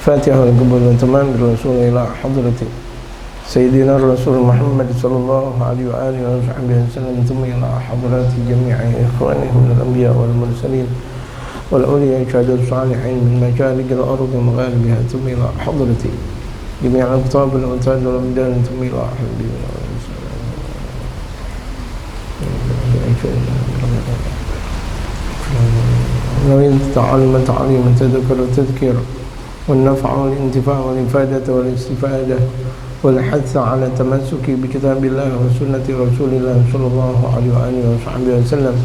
فاتحة القبول والتمام بالوصول إلى حضرة سيدنا الرسول محمد صلى الله عليه وآله وصحبه وسلم ثم إلى حضرات جميع إخوانه من الأنبياء والمرسلين والأولياء شهداء الصالحين من مشارق الأرض ومغاربها ثم إلى حضرة جميع الأقطاب والأوتاد والأبدان ثم إلى حبيبنا نوين تعلم تعليما تذكر التذكير والنفع والانتفاع والإفادة والاستفادة والحث على التمسك بكتاب الله وسنة رسول الله صلى الله عليه وآله وصحبه وسلم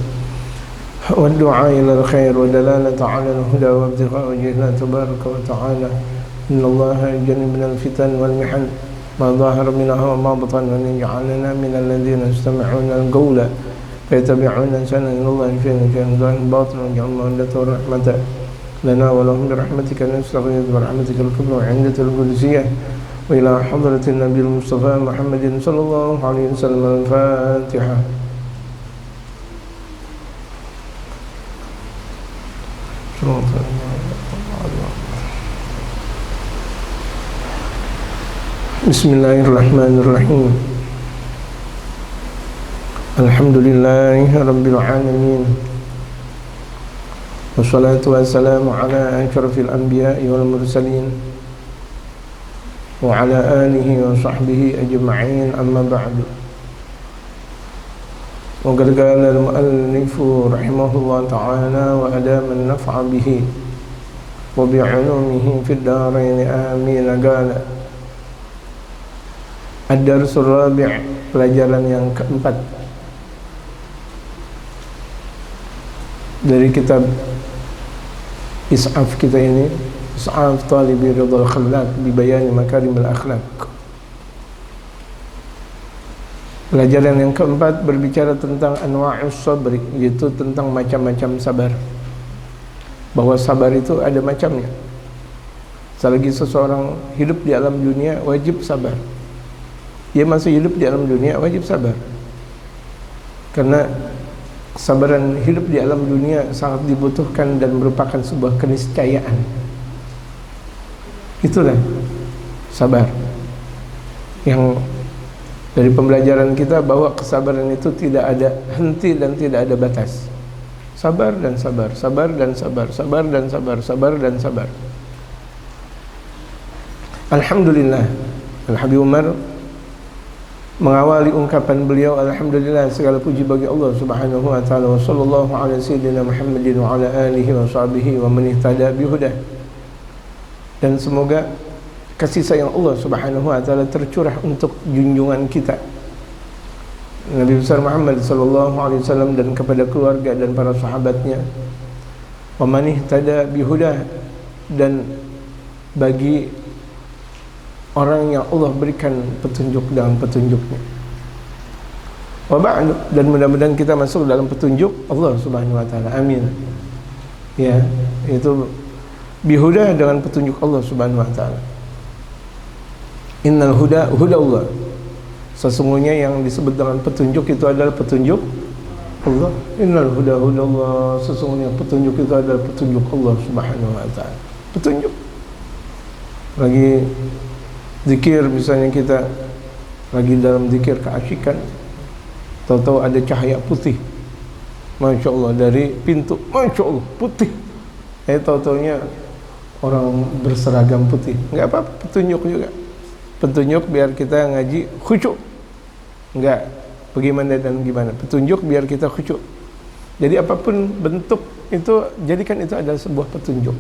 والدعاء إلى الخير ودلالة على الهدى وابتغاء وجه الله تبارك وتعالى إن الله يجني من الفتن والمحن ما ظاهر منها وما بطن وأن يجعلنا من الذين يستمعون القول فيتبعون أحسنه إن الله شيء ظاهر باطن وجعل مودة ورحمة لنا ولهم برحمتك نستغيث برحمتك الكبرى وعندة القدسية وإلى حضرة النبي المصطفى محمد صلى الله عليه وسلم الفاتحة. بسم الله الرحمن الرحيم الحمد لله رب العالمين والصلاة والسلام على أشرف الأنبياء والمرسلين وعلى آله وصحبه أجمعين أما بعد. وقد قال المؤلف رحمه الله تعالى وأدام النفع به وبعلومه في الدارين آمين. قال Ad-Darsul Rabi', pelajaran yang keempat dari kitab Is'af kita ini, Is'af Talibi Ridhal Khallaq bi Bayani Makarimil Akhlaq. Pelajaran yang keempat berbicara tentang anwa'us sabri, yaitu tentang macam-macam sabar. Bahwa sabar itu ada macamnya. Selagi seseorang hidup di alam dunia wajib sabar. Dia masih hidup di alam dunia wajib sabar. Karena kesabaran hidup di alam dunia sangat dibutuhkan dan merupakan sebuah keniscayaan. Itulah sabar. Yang dari pembelajaran kita bahwa kesabaran itu tidak ada henti dan tidak ada batas. Sabar dan sabar, sabar dan sabar, sabar dan sabar, sabar dan sabar. Alhamdulillah. Al-Habib Umar mengawali ungkapan beliau, alhamdulillah, segala puji bagi Allah Subhanahu wa taala, wa sallallahu ala sayyidina Muhammadin wa ala alihi wa sahbihi wa man ihtada bihudah. Dan semoga kasih sayang Allah Subhanahu wa taala tercurah untuk junjungan kita Nabi besar Muhammad sallallahu alaihi wasallam dan kepada keluarga dan para sahabatnya, wa man ihtada bihudah, dan bagi orang yang Allah berikan petunjuk dalam petunjuknya. Wa ba'du, dan mudah-mudahan kita masuk dalam petunjuk Allah Subhanahu wa taala. Amin. Ya, itu bihuda dengan petunjuk Allah Subhanahu wa taala. Innal huda hudallah. Sesungguhnya yang disebut dengan petunjuk itu adalah petunjuk Allah. Innal huda hudallah. Sesungguhnya petunjuk itu adalah petunjuk Allah Subhanahu wa taala. Petunjuk. Lagi zikir, misalnya kita lagi dalam zikir keasyikan, tahu-tahu ada cahaya putih, Masya Allah, dari pintu, Masya Allah, putih. Tahu-tahunya orang berseragam putih. Enggak apa-apa, petunjuk juga. Petunjuk biar kita ngaji khusyuk. Enggak bagaimana dan gimana. Petunjuk biar kita khusyuk. Jadi apapun bentuk itu, jadikan itu adalah sebuah petunjuk.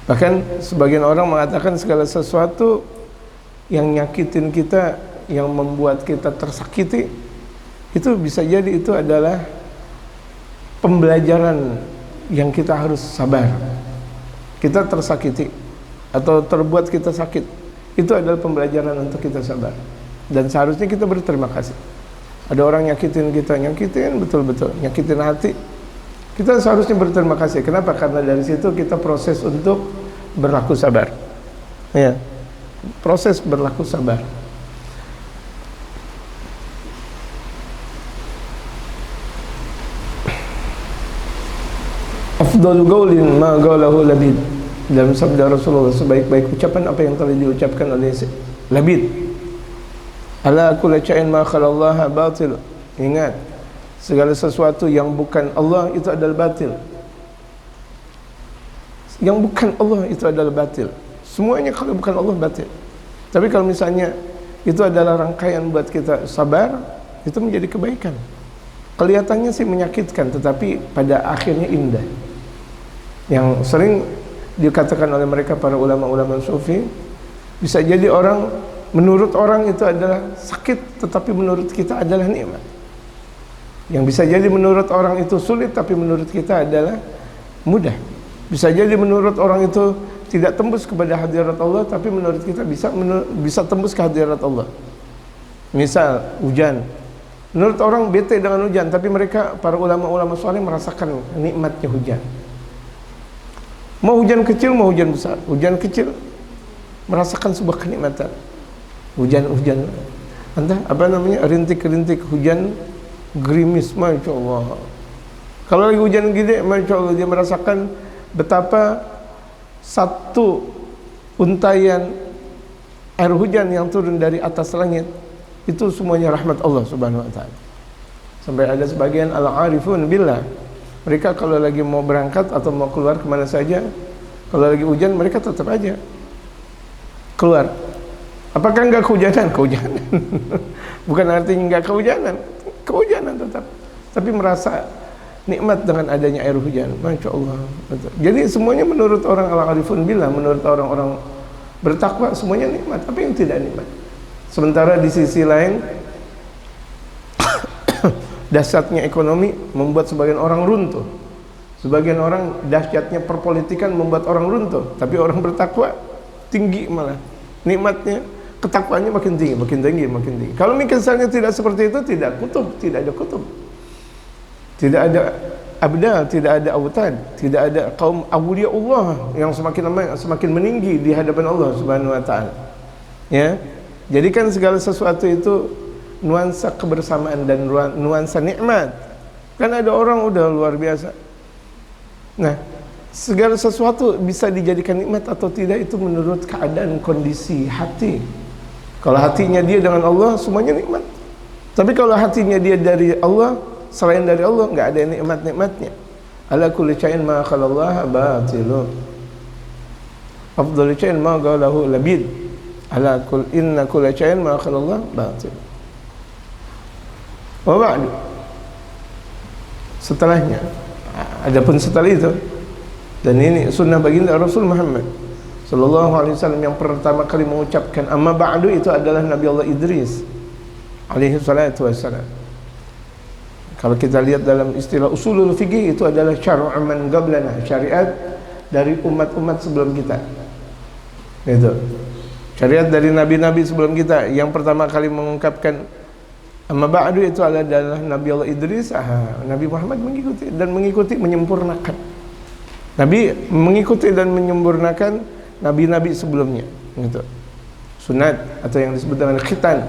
Bahkan sebagian orang mengatakan segala sesuatu yang nyakitin kita, yang membuat kita tersakiti, itu bisa jadi itu adalah pembelajaran yang kita harus sabar. Kita tersakiti atau terbuat kita sakit, itu adalah pembelajaran untuk kita sabar. Dan seharusnya kita berterima kasih. Ada orang nyakitin kita, nyakitin betul-betul, nyakitin hati, kita seharusnya berterima kasih. Kenapa? Karena dari situ kita proses untuk berlaku sabar. Ya, proses berlaku sabar. Afdalu qaulin ma qalahu Labid. Dalam sabda Rasulullah, sebaik-baik ucapan apa yang telah diucapkan oleh Labid. Ala kullu syai'in ma khalallaha batil. Ingat, segala sesuatu yang bukan Allah itu adalah batil. Yang bukan Allah itu adalah batil. Semuanya kalau bukan Allah batil. Tapi kalau misalnya itu adalah rangkaian buat kita sabar, itu menjadi kebaikan. Kelihatannya sih menyakitkan, tetapi pada akhirnya indah. Yang sering dikatakan oleh mereka para ulama-ulama sufi, bisa jadi orang, menurut orang itu adalah sakit, tetapi menurut kita adalah nikmat. Yang bisa jadi menurut orang itu sulit, tapi menurut kita adalah mudah. Bisa jadi menurut orang itu tidak tembus kepada hadirat Allah, tapi menurut kita bisa tembus ke hadirat Allah. Misal hujan, menurut orang bete dengan hujan, tapi mereka para ulama-ulama saleh merasakan nikmatnya hujan. Mau hujan kecil, mau hujan besar. Hujan kecil merasakan sebuah kenikmatan. Hujan-hujan, entah apa namanya, rintik-rintik hujan gerimis, masya Allah. Kalau lagi hujan gede, masya Allah, dia merasakan betapa satu untayan air hujan yang turun dari atas langit itu semuanya rahmat Allah Subhanahu wa taala. Sampai ada sebagian al-arifun billah, mereka kalau lagi mau berangkat atau mau keluar kemana saja, kalau lagi hujan mereka tetap aja keluar. Apakah enggak kehujanan? Kehujanan. Bukan artinya enggak kehujanan, kehujanan tetap. Tapi merasa nikmat dengan adanya air hujan. Masya Allah. Jadi semuanya menurut orang al-arifun billah, menurut orang-orang bertakwa, semuanya nikmat. Apa yang tidak nikmat? Sementara di sisi lain dahsyatnya ekonomi membuat sebagian orang runtuh. Sebagian orang dahsyatnya perpolitikan membuat orang runtuh. Tapi orang bertakwa tinggi malah. Nikmatnya, ketakwaannya makin tinggi, makin tinggi, makin tinggi. Kalau misalnya tidak seperti itu, tidak kutub, tidak ada kutub. Tidak ada abdal, tidak ada autad, tidak ada kaum awliya Allah yang semakin lama semakin meninggi di hadapan Allah Subhanahu wa taala. Ya. Jadikan segala sesuatu itu nuansa kebersamaan dan nuansa nikmat. Kan ada orang udah luar biasa. Nah, segala sesuatu bisa dijadikan nikmat atau tidak itu menurut keadaan kondisi hati. Kalau hatinya dia dengan Allah, semuanya nikmat. Tapi kalau hatinya dia dari Allah, selain dari Allah, nggak ada nikmat-nikmatnya. Ala kulli syai'in ma khalallaha batilun. Afdhalu syai'in ma qalahu labid. Ala kul inna kulli syai'in ma khalallaha batil. Wa ba'du. Setelahnya, adapun setelah itu, dan ini sunnah baginda Rasul Muhammad sallallahu alaihi wasallam yang pertama kali mengucapkan amma ba'du itu adalah Nabi Allah Idris alaihi salatu wassalam. Kalau kita lihat dalam istilah usulul fikih, itu adalah syar'u man qablana, syariat dari umat-umat sebelum kita. Itu syariat dari nabi-nabi sebelum kita. Yang pertama kali mengungkapkan amma ba'du itu adalah Nabi Allah Idris. Nabi Muhammad mengikuti menyempurnakan. Nabi mengikuti dan menyempurnakan nabi-nabi sebelumnya. Gitu. Sunat atau yang disebut dengan khitan.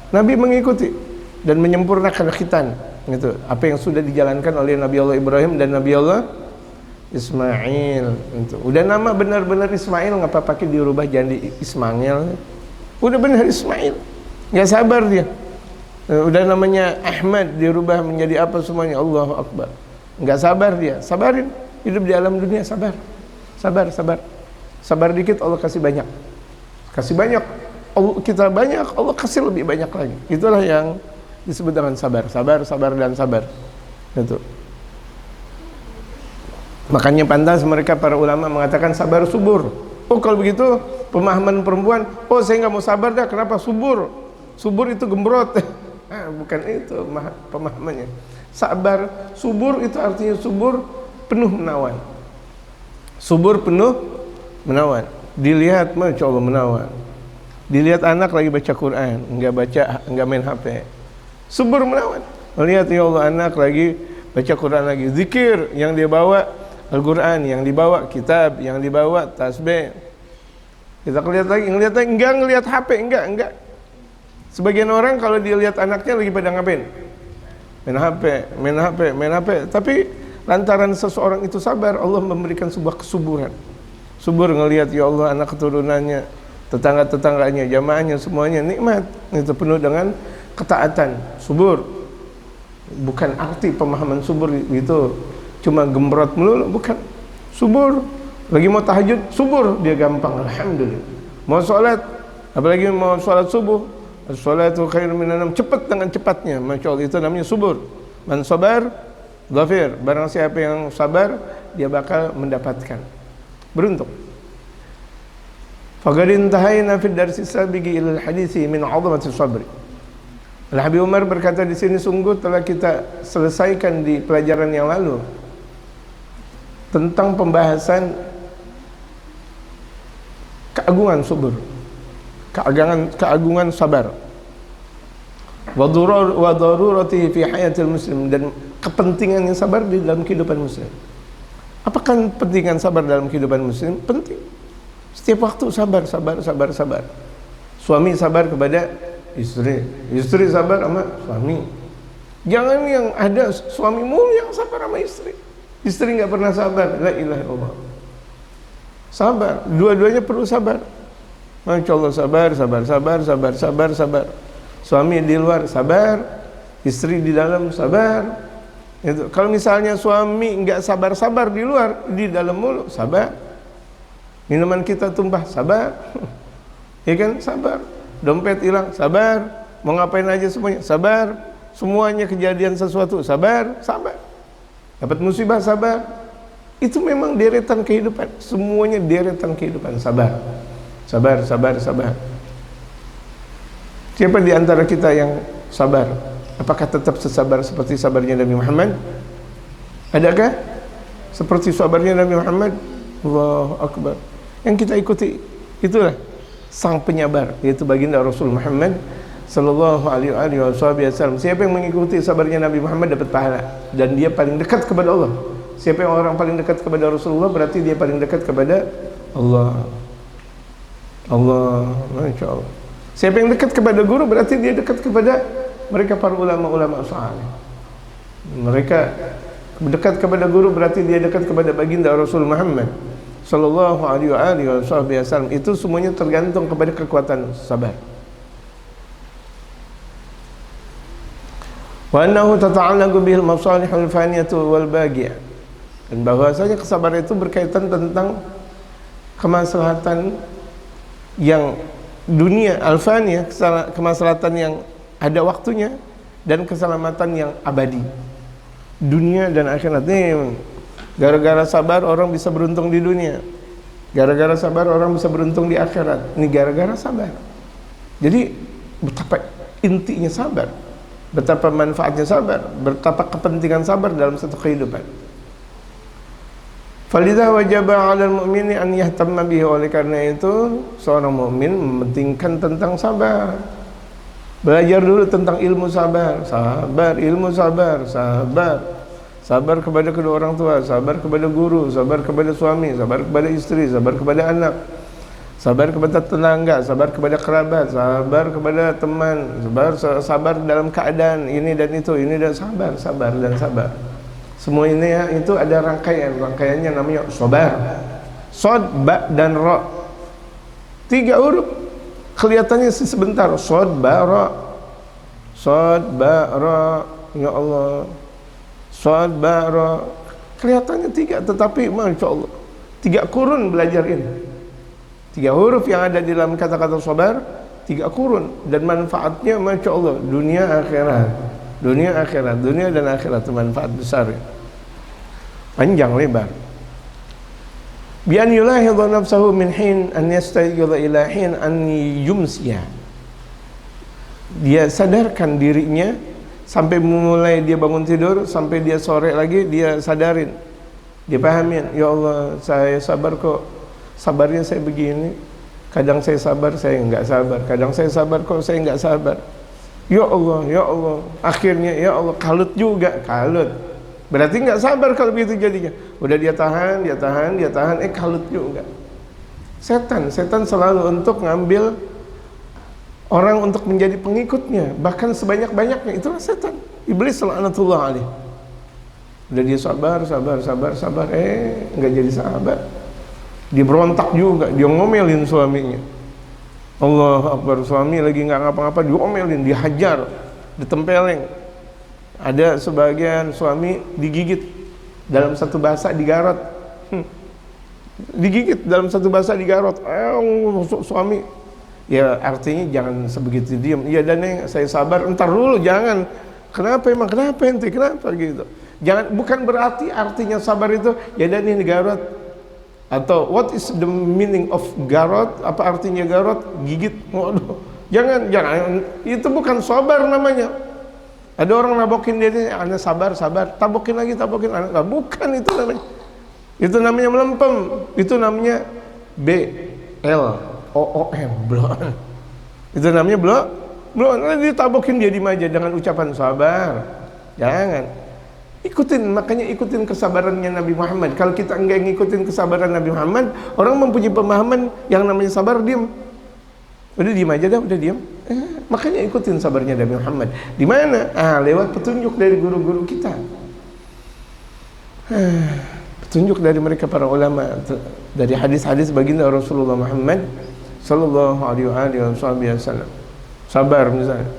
Nabi mengikuti dan menyempurnakan khitan. Gitu. Apa yang sudah dijalankan oleh Nabi Allah Ibrahim dan Nabi Allah Ismail. Gitu. Udah nama benar-benar Ismail, ngapa pakai dirubah jadi Ismail? Udah benar Ismail, nggak sabar dia. Udah namanya Ahmad dirubah menjadi apa semuanya, Allahu Akbar. Nggak sabar dia, sabarin. Hidup di alam dunia sabar, sabar dikit Allah kasih banyak, Allah kita banyak, Allah kasih lebih banyak lagi. Itulah yang disebut dengan sabar. Itu. Makanya pantas mereka para ulama mengatakan sabar subur. Oh kalau begitu pemahaman perempuan, oh saya nggak mau sabar dah, kenapa subur? Subur itu gembrot. Bukan itu pemahamannya. Sabar subur itu artinya subur penuh menawan. Subur penuh menawan. Dilihat masya Allah menawan. Dilihat anak lagi baca Quran, enggak main HP. Subur menawan. Melihat ya Allah anak lagi baca Quran, lagi zikir, yang dia bawa Al-Quran, yang dibawa kitab, yang dibawa tasbih. Kita ngelihat lagi, enggak ngelihat HP, enggak. Sebagian orang kalau dia lihat anaknya lagi pada ngapain? Main HP. Tapi lantaran seseorang itu sabar, Allah memberikan sebuah kesuburan, subur ngelihat ya Allah anak keturunannya, tetangga-tetangganya, jamaahnya semuanya nikmat, itu penuh dengan ketaatan, subur. Bukan arti pemahaman subur itu cuma gembrot melulu, bukan. Subur, lagi mau tahajud, subur, dia gampang, alhamdulillah. Mau sholat, apalagi mau sholat subuh, as-sholatu khairun minan naum, cepat dengan cepatnya, masya Allah, itu namanya subur. Man sabar, dhafir, barang siapa yang sabar, dia bakal mendapatkan, beruntung. Faqad intahayna fi darsi sabiqi ila al-hadithi min 'azamati sabri. Al-Habib Umar berkata di sini, sungguh telah kita selesaikan di pelajaran yang lalu tentang pembahasan keagungan subur, keagungan sabar, wa daruratihi fi hayatil muslim, dan kepentingannya sabar di dalam kehidupan muslim. Apakah kepentingan sabar dalam kehidupan muslim? Penting. Setiap waktu sabar. Suami sabar kepada istri sabar sama suami. Jangan yang ada suami mulu yang sabar sama istri nggak pernah sabar. La ilaha illallah. Sabar, dua-duanya perlu sabar. Masya Allah, sabar. Suami di luar sabar, istri di dalam sabar. Itu. Kalau misalnya suami nggak sabar di luar, di dalam mulu sabar. Minuman kita tumpah, sabar. Ya kan, sabar. Dompet hilang, sabar. Mau ngapain aja semuanya, sabar. Semuanya kejadian sesuatu, sabar. Dapat musibah, sabar. Itu memang deretan kehidupan. Semuanya deretan kehidupan, sabar. Siapa di antara kita yang sabar? Apakah tetap sesabar seperti sabarnya Nabi Muhammad? Adakah seperti sabarnya Nabi Muhammad? Allahu Akbar. Yang kita ikuti itulah sang penyabar, yaitu baginda Rasul Muhammad sallallahu alaihi wasallam. Siapa yang mengikuti sabarnya Nabi Muhammad dapat pahala, dan dia paling dekat kepada Allah. Siapa yang orang paling dekat kepada Rasulullah, berarti dia paling dekat kepada Allah. Masya Allah. Siapa yang dekat kepada guru, berarti dia dekat kepada mereka para ulama-ulama saleh. Mereka dekat kepada guru, berarti dia dekat kepada baginda Rasul Muhammad sallallahu alaihi wasallam. Itu semuanya tergantung kepada kekuatan sabar. Wa annahu tata'allaqu bihil masalihul faniyatu wal baghiyah. Dan bahwasanya kesabaran itu berkaitan tentang kemaslahatan yang dunia al-faniyah, kemaslahatan yang ada waktunya, dan keselamatan yang abadi, dunia dan akhirat. Nih, gara-gara sabar orang bisa beruntung di dunia, gara-gara sabar orang bisa beruntung di akhirat. Ini gara-gara sabar. Jadi betapa intinya sabar, betapa manfaatnya sabar, betapa kepentingan sabar dalam satu kehidupan. Falidha wajaba 'alal mu'mini an yahtamma bihi. Oleh karena itu seorang mukmin mementingkan tentang sabar. Belajar dulu tentang ilmu sabar, ilmu sabar. Sabar kepada kedua orang tua, sabar kepada guru, sabar kepada suami, sabar kepada istri, sabar kepada anak, sabar kepada tetangga, sabar kepada kerabat, sabar kepada teman, sabar dalam keadaan ini dan itu, ini dan sabar. Semua ini ya, itu ada rangkaiannya namanya sabar. Sod, ba, dan ra. 3 huruf. Kelihatannya sebentar. Sod, ba, ra. Ya Allah. Sod, ba, ra. Kelihatannya 3, tetapi masya Allah 3 kurun belajar ini. 3 huruf yang ada di dalam kata-kata sabar, 3 kurun, dan manfaatnya masya Allah dunia dan akhirat, manfaat besar ya. Panjang lebar. Bi an yulahidha nafsahu min hin an yastayqidha ila hin an yumsiya. Dia sadarkan dirinya sampai mulai dia bangun tidur sampai dia sore lagi, dia sadarin, dia pahamin, ya Allah saya sabar kok, sabarnya saya begini, kadang saya sabar saya enggak sabar, kadang saya sabar kok saya enggak sabar, ya Allah, akhirnya ya Allah kalut juga, berarti enggak sabar kalau begitu jadinya. Udah dia tahan, kalut juga. Setan selalu untuk ngambil orang untuk menjadi pengikutnya, bahkan sebanyak-banyaknya. Itulah setan, iblis laknatullah alaih. Udah dia sabar, enggak jadi sahabat. Dia berontak juga, dia ngomelin suaminya. Allah Akbar, suami lagi nggak ngapa-ngapa diomelin, dihajar, ditempeleng. Ada sebagian suami digigit dalam satu bahasa digarot. Digigit dalam satu bahasa digarot. Suami, ya artinya jangan sebegitu diam. Iya dan neng, saya sabar. Entar dulu, jangan. Kenapa emang? Kenapa ente? Kenapa gitu? Jangan, bukan berarti artinya sabar itu ya dan ini garot. Atau what is the meaning of garot? Apa artinya garot? Gigit. Waduh. Jangan. Itu bukan sabar namanya. Ada orang nabokin dia ini, anda sabar, tabokin lagi, anak, bukan itu namanya. Itu namanya melempem. Itu namanya BLOOM, blon. Itu namanya blon. Nanti ditabokin dia di meja dengan ucapan sabar. Jangan. Makanya ikutin kesabarannya Nabi Muhammad. Kalau kita enggak ngikutin kesabaran Nabi Muhammad, orang mempunyai pemahaman yang namanya sabar diam. Udah diam aja dah, udah diam. Makanya ikutin sabarnya Nabi Muhammad. Di mana? Lewat petunjuk dari guru-guru kita. Petunjuk dari mereka para ulama, dari hadis-hadis baginda Rasulullah Muhammad sallallahu alaihi wasallam. Sabar misalnya.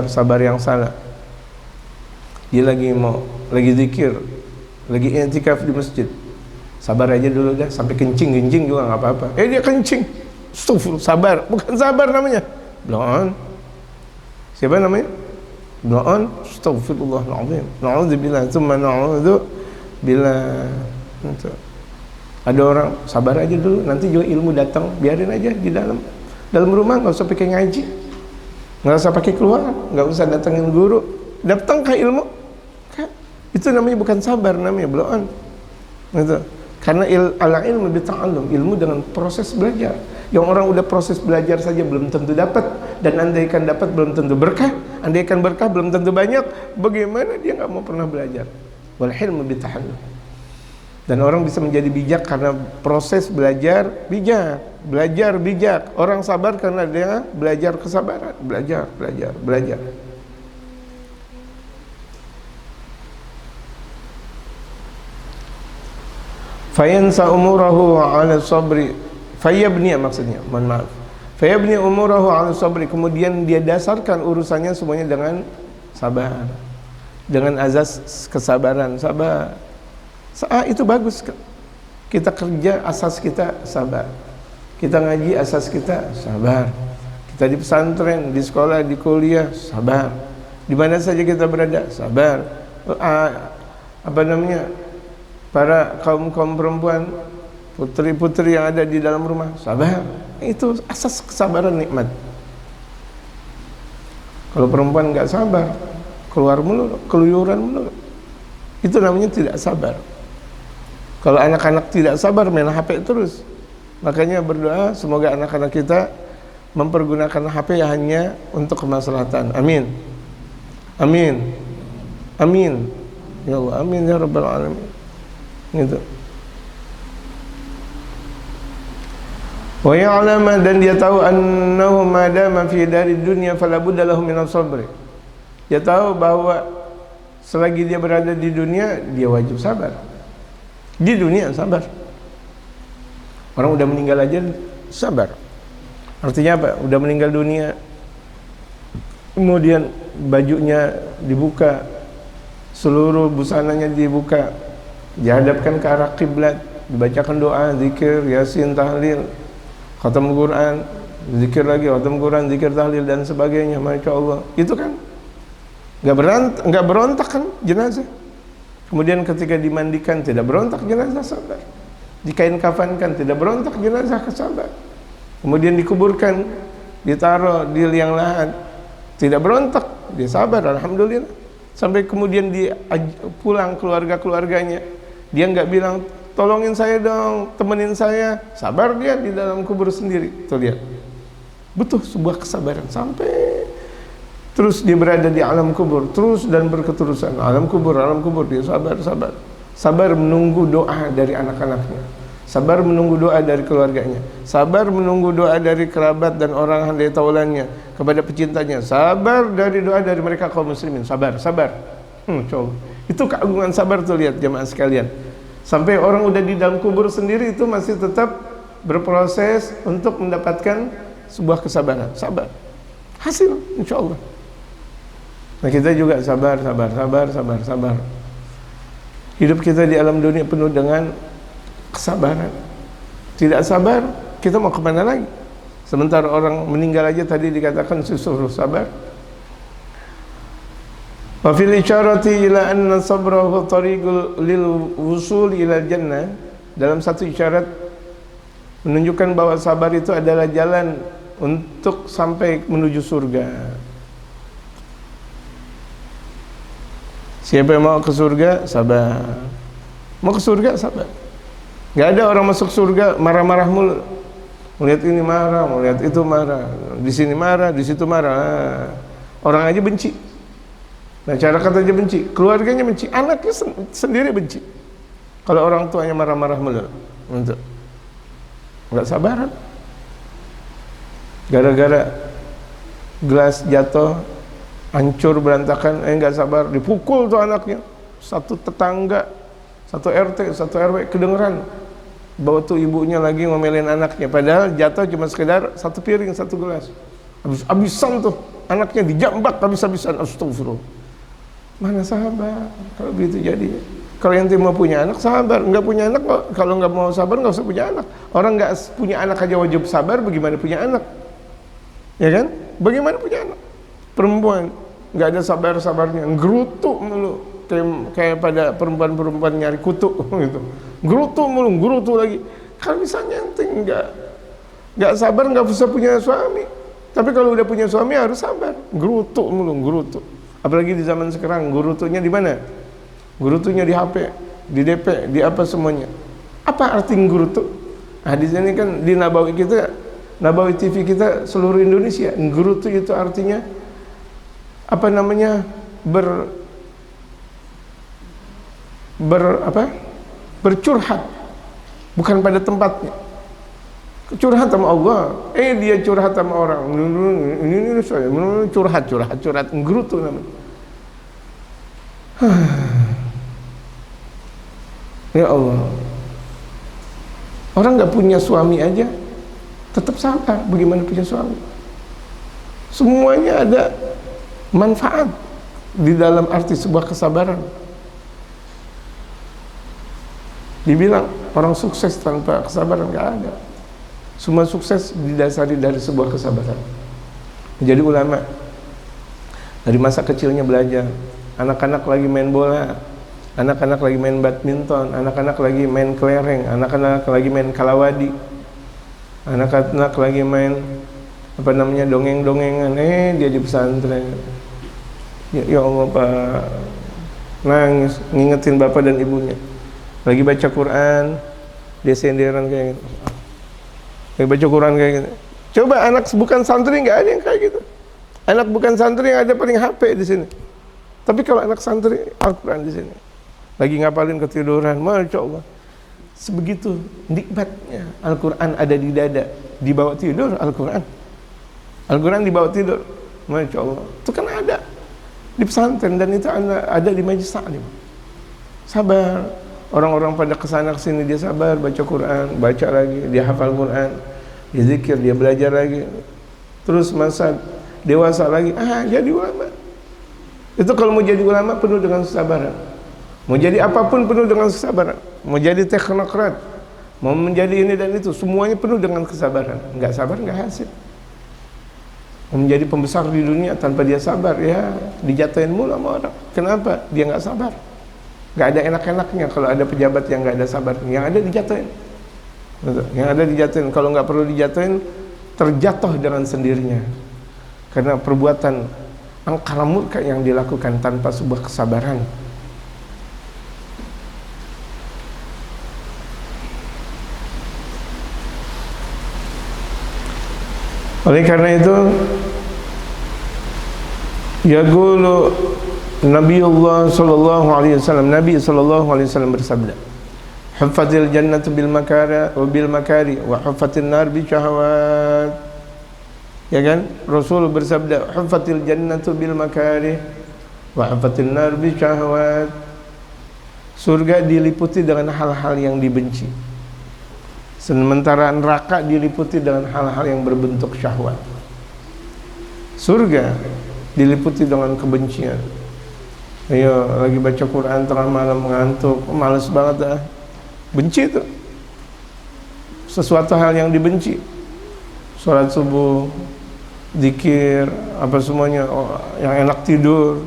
Sabar yang salah. Dia lagi zikir, lagi i'tikaf di masjid. Sabar aja dulu dah, sampai kencing juga nggak apa-apa. Dia kencing, astagfirullah, sabar, bukan sabar namanya, blon. Siapa namanya? Blon, astagfirullahaladzim, na'udzubillah, tsumma na'udzubillah. Ada orang sabar aja dulu, nanti juga ilmu datang, biarin aja di dalam rumah, nggak usah pakai ngaji, nggak usah pakai keluar, nggak usah datangin guru, datang ke ilmu. Itu namanya bukan sabar, namanya blon. Gitu. Karena ilmu bita'allum, ilmu dengan proses belajar. Yang orang udah proses belajar saja belum tentu dapat, dan andaikan dapat belum tentu berkah, andaikan berkah belum tentu banyak. Bagaimana dia nggak mau pernah belajar? Wal hilmu bita'allum. Dan orang bisa menjadi bijak karena proses belajar bijak. Orang sabar karena dia belajar kesabaran, belajar. Fayansa umurahu ala sabri, fayabni maksudnya, mohon maaf, fayabni umurahu ala sabri, kemudian dia dasarkan urusannya semuanya dengan sabar, dengan azas kesabaran. Sabar, itu bagus. Kita kerja asas kita sabar, kita ngaji asas kita sabar, kita di pesantren, di sekolah, di kuliah sabar, di mana saja kita berada sabar. Para kaum perempuan, putri-putri yang ada di dalam rumah sabar. Itu asas kesabaran, nikmat. Kalau perempuan nggak sabar, keluar mulu, keluyuran mulu, itu namanya tidak sabar. Kalau anak-anak tidak sabar, main HP terus. Makanya berdoa semoga anak-anak kita mempergunakan HP hanya untuk kemaslahatan. Amin. Ya Allah, amin ya rabbal alamin. Gitu. Wa ya'lama, dan dia tahu annahu ma dama fi darid dunya fala budda lahu min as-sabr. Dia tahu bahwa selagi dia berada di dunia, dia wajib sabar. Di dunia sabar. Orang udah meninggal aja sabar. Artinya apa? Udah meninggal dunia, kemudian bajunya dibuka, seluruh busananya dibuka, dihadapkan ke arah kiblat, dibacakan doa, zikir, yasin, tahlil, khatam Quran, zikir lagi, khatam Quran, zikir, tahlil dan sebagainya. Masya Allah, itu kan nggak berontak kan jenazah. Kemudian ketika dimandikan tidak berontak jenazah, sabar. Dikain kafankan tidak berontak jenazah, kesabar. Kemudian dikuburkan, ditaruh di liang lahat, tidak berontak, dia sabar, alhamdulillah. Sampai kemudian dia pulang keluarga-keluarganya, dia nggak bilang tolongin saya dong, temenin saya, sabar dia di dalam kubur sendiri. Tuh lihat, butuh sebuah kesabaran sampai terus dia berada di alam kubur terus dan berketerusan, alam kubur dia sabar menunggu doa dari anak-anaknya, sabar menunggu doa dari keluarganya, sabar menunggu doa dari kerabat dan orang handai taulannya kepada pecintanya, sabar dari doa dari mereka kaum muslimin, sabar. Coba itu keagungan sabar tuh, lihat jemaah sekalian. Sampai orang udah di dalam kubur sendiri itu masih tetap berproses untuk mendapatkan sebuah kesabaran. Sabar, hasil insya Allah. Nah kita juga sabar. Hidup kita di alam dunia penuh dengan kesabaran. Tidak sabar, kita mau kemana lagi? Sementara orang meninggal aja tadi dikatakan disuruh sabar. Wa fil isyarati ila anna sabrahu tariqul lil wusul ila jannah. Dalam satu isyarat menunjukkan bahwa sabar itu adalah jalan untuk sampai menuju surga. Siapa yang mau ke surga, sabar. Mau ke surga, sabar. Gak ada orang masuk surga marah-marah mulu. Melihat ini marah, melihat itu marah. Di sini marah, di situ marah. Orang aja benci. Masyarakat aja benci, keluarganya benci, anaknya sendiri benci. Kalau orang tuanya marah-marah mulu, untuk nggak sabaran. Gara-gara gelas jatuh, hancur berantakan, nggak sabar, dipukul tuh anaknya. Satu tetangga, satu RT, satu RW kedengeran bahwa tuh ibunya lagi ngomelin anaknya, padahal jatuh cuma sekedar satu piring, satu gelas. Habis-habisan tuh anaknya dijambak habis-habisan. Astagfirullah. Mana sabar kalau begitu jadi. Kalau yang mau punya anak sabar, nggak punya anak kalau nggak mau sabar nggak usah punya anak. Orang nggak punya anak aja wajib sabar, bagaimana punya anak? Ya kan? Bagaimana punya anak? Perempuan nggak ada sabar-sabarnya, gerutu mulu, kayak pada perempuan-perempuan nyari kutu gitu. Gerutu mulu, gerutu lagi. Kalau misalnya ente nggak sabar, nggak bisa punya suami. Tapi kalau udah punya suami harus sabar. Gerutu mulu, gerutu. Apalagi di zaman sekarang, gerutunya di mana? Gerutunya di HP, di DP, di apa semuanya. Apa arti gerutu? Nah di sini kan di Nabawi kita, Nabawi TV kita seluruh Indonesia. Gerutu itu artinya apa namanya? Bercurhat, bukan pada tempatnya. Curhat sama Allah, dia curhat sama orang. Ini saya curhat. Gerutu namanya. Ya Allah, orang nggak punya suami aja tetap sabar. Bagaimana punya suami? Semuanya ada manfaat di dalam arti sebuah kesabaran. Dibilang orang sukses tanpa kesabaran nggak ada. Semua sukses didasari dari sebuah kesabaran. Menjadi ulama dari masa kecilnya belajar. Anak-anak lagi main bola, anak-anak lagi main badminton, anak-anak lagi main kelereng, anak-anak lagi main kalawadi, anak-anak lagi main apa namanya dongeng-dongengan. Dia di pesantren. Ya Allah Pak, nangis ngingetin bapak dan ibunya. Lagi baca Quran, dia senderan kayak gitu. Lagi baca Quran kayak gitu. Coba anak bukan santri nggak ada yang kayak gitu. Anak bukan santri yang ada paling HP di sini. Tapi kalau anak santri Al-Quran di sini, lagi ngapalin ketiduran, masya Allah. Sebegitu nikmatnya Al-Quran ada di dada, dibawa tidur Al-Quran. Al-Quran dibawa tidur, masya Allah. Itu kan ada di pesantren dan itu ada di majelis taklim. Sabar, orang-orang pada kesana kesini dia sabar, baca Quran, baca lagi, dia hafal Quran, dia zikir, dia belajar lagi. Terus masa dewasa lagi, jadi ulama. Itu kalau mau jadi ulama penuh dengan kesabaran. Mau jadi apapun penuh dengan kesabaran. Mau jadi teknokrat, mau menjadi ini dan itu, semuanya penuh dengan kesabaran. Enggak sabar enggak hasil. Mau menjadi pembesar di dunia tanpa dia sabar, ya dijatuhin mulu sama orang. Kenapa? Dia enggak sabar. Enggak ada enak-enaknya kalau ada pejabat yang enggak ada sabar. Yang ada dijatuhin. Yang ada dijatuhin. Kalau enggak perlu dijatuhin, terjatuh dengan sendirinya. Karena perbuatan angkara murka yang dilakukan tanpa sebuah kesabaran. Oleh karena itu, yaqulu Nabiullah sallallahu alaihi wasallam, Nabi sallallahu alaihi wasallam bersabda, "Huffatil jannatu bil makari wa huffatin nar bi syahawat." Ya kan? Rasul bersabda, "Huffatil jannatu bil makari wa huffatin nar bi syahawat." Surga diliputi dengan hal-hal yang dibenci, sementara neraka diliputi dengan hal-hal yang berbentuk syahwat. Surga diliputi dengan kebencian. Ayo lagi baca Quran tengah malam ngantuk, males banget dah. Benci itu sesuatu hal yang dibenci. Salat subuh, zikir, apa semuanya, yang enak tidur.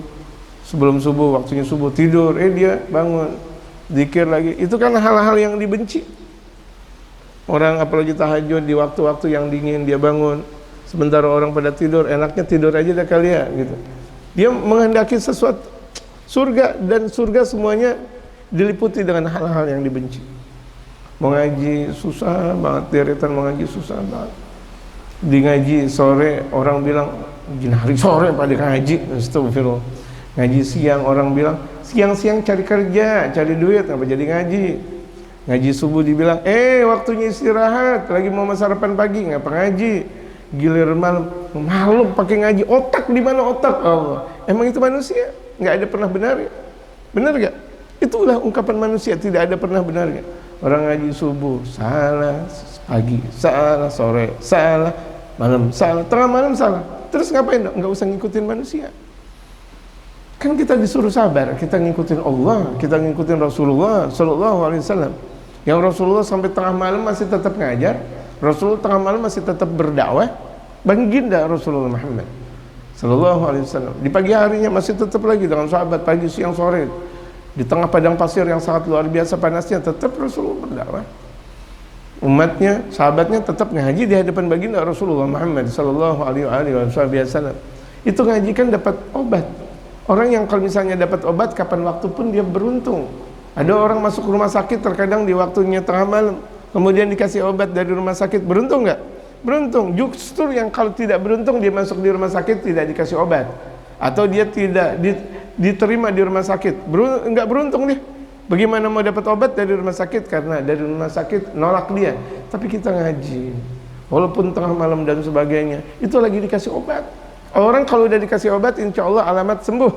Sebelum subuh, waktunya subuh tidur, dia bangun, zikir lagi. Itu kan hal-hal yang dibenci. Orang apalagi tahajud di waktu-waktu yang dingin dia bangun, sementara orang pada tidur, enaknya tidur aja dah kali ya gitu. Dia menghendaki sesuatu surga, dan surga semuanya diliputi dengan hal-hal yang dibenci. Mau ngaji susah banget, deretan mau ngaji susah banget. Di ngaji sore orang bilang hari sore pada ngaji, astagfirullah. Ngaji siang orang bilang siang-siang cari kerja, cari duit, ngapa jadi ngaji. Ngaji subuh dibilang waktunya istirahat, lagi mau sarapan pagi, ngapa ngaji. Giliran malam pakai ngaji. Otak di mana otak? Allah, emang itu manusia? Nggak ada pernah benar ya? Benar gak? Itulah ungkapan manusia, tidak ada pernah benarnya. Orang ngaji subuh salah, pagi salah, sore salah, malam salah, tengah malam salah. Terus ngapain dong? Nggak usah ngikutin manusia. Kan kita disuruh sabar, kita ngikutin Allah, kita ngikutin Rasulullah Sallallahu Alaihi Wasallam. Yang Rasulullah sampai tengah malam masih tetap ngajar, Rasulullah tengah malam masih tetap berdakwah. Baginda Rasulullah Muhammad Sallallahu Alaihi Wasallam di pagi harinya masih tetap lagi dengan sahabat, pagi, siang, sore. Di tengah padang pasir yang sangat luar biasa panasnya, tetap Rasulullah berdakwah. Umatnya, sahabatnya tetap ngaji di hadapan baginda Rasulullah Muhammad Sallallahu Alaihi Wasallam. Itu ngaji kan dapat obat. Orang yang kalau misalnya dapat obat kapan waktu pun dia beruntung. Ada orang masuk rumah sakit terkadang di waktunya tengah malam, kemudian dikasih obat dari rumah sakit, beruntung nggak? Beruntung. Justru yang kalau tidak beruntung dia masuk di rumah sakit tidak dikasih obat, atau dia tidak diterima di rumah sakit, nggak beruntung dia. Bagaimana mau dapat obat dari rumah sakit? Karena dari rumah sakit nolak dia. Tapi kita ngaji, walaupun tengah malam dan sebagainya, itu lagi dikasih obat. Orang kalau udah dikasih obat, insya Allah alamat sembuh.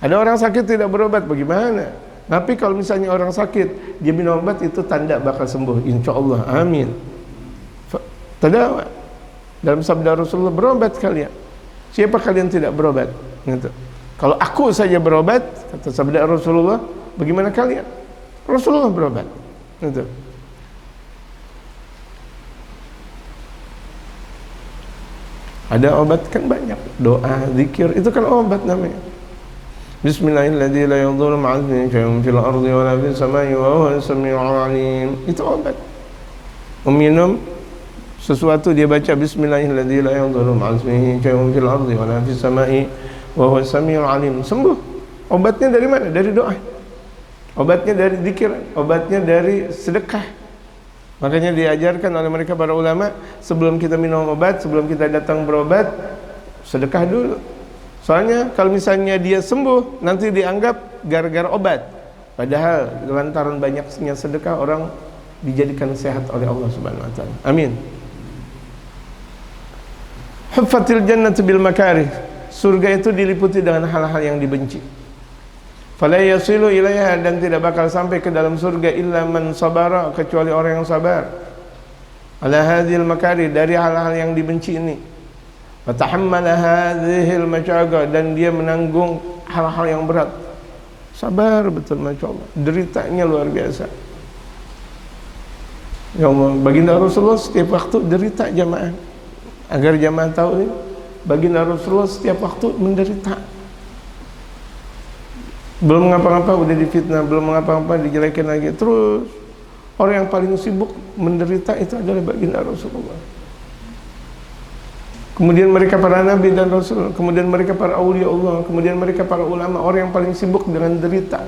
Ada orang sakit tidak berobat, bagaimana? Tapi kalau misalnya orang sakit, dia minum obat, itu tanda bakal sembuh, insya Allah, amin. Tadawa. Dalam sabda Rasulullah, berobat kalian. Siapa kalian tidak berobat? Gitu. Kalau aku saja berobat, kata sabda Rasulullah, bagaimana kalian? Rasulullah berobat. Gitu. Ada obat kan banyak, doa, zikir, itu kan obat namanya. Bismillahirrahmanirrahim, la yadhurru ma'asmihi syai'un fil ardi wa la fis samai wa huwa as-sami'ul 'alim. Itu obat. Meminum sesuatu dia baca Bismillahirrahmanirrahim, la yadhurru ma'asmihi syai'un fil ardi wa la fis samai wa huwa as-sami'ul 'alim. Sembuh. Obatnya dari mana? Dari doa. Obatnya dari zikir, obatnya dari sedekah. Makanya diajarkan oleh mereka para ulama, sebelum kita minum obat, sebelum kita datang berobat, sedekah dulu. Soalnya kalau misalnya dia sembuh, nanti dianggap gara-gara obat. Padahal lantaran banyaknya sedekah, orang dijadikan sehat oleh Allah Subhanahu wa taala. Amin. Huffatil jannatu bil makarih. Surga itu diliputi dengan hal-hal yang dibenci. Fala yasilu ilaiha, dan tidak bakal sampai ke dalam surga illa man sabara, kecuali orang yang sabar. Ala hadhil makari, dari hal-hal yang dibenci ini. Wa tahammala hadhil masyaqa, dan dia menanggung hal-hal yang berat. Sabar betul, masyaallah. Deritanya luar biasa. Ya Allah, baginda Rasulullah setiap waktu derita jamaah. Agar jamaah tahu ini, baginda Rasulullah setiap waktu menderita. Belum ngapa-ngapa udah difitnah, belum ngapa-ngapa dijelekin lagi. Terus orang yang paling sibuk menderita itu adalah baginda Rasulullah. Kemudian mereka para nabi dan rasul, kemudian mereka para aulia Allah, kemudian mereka para ulama, orang yang paling sibuk dengan derita.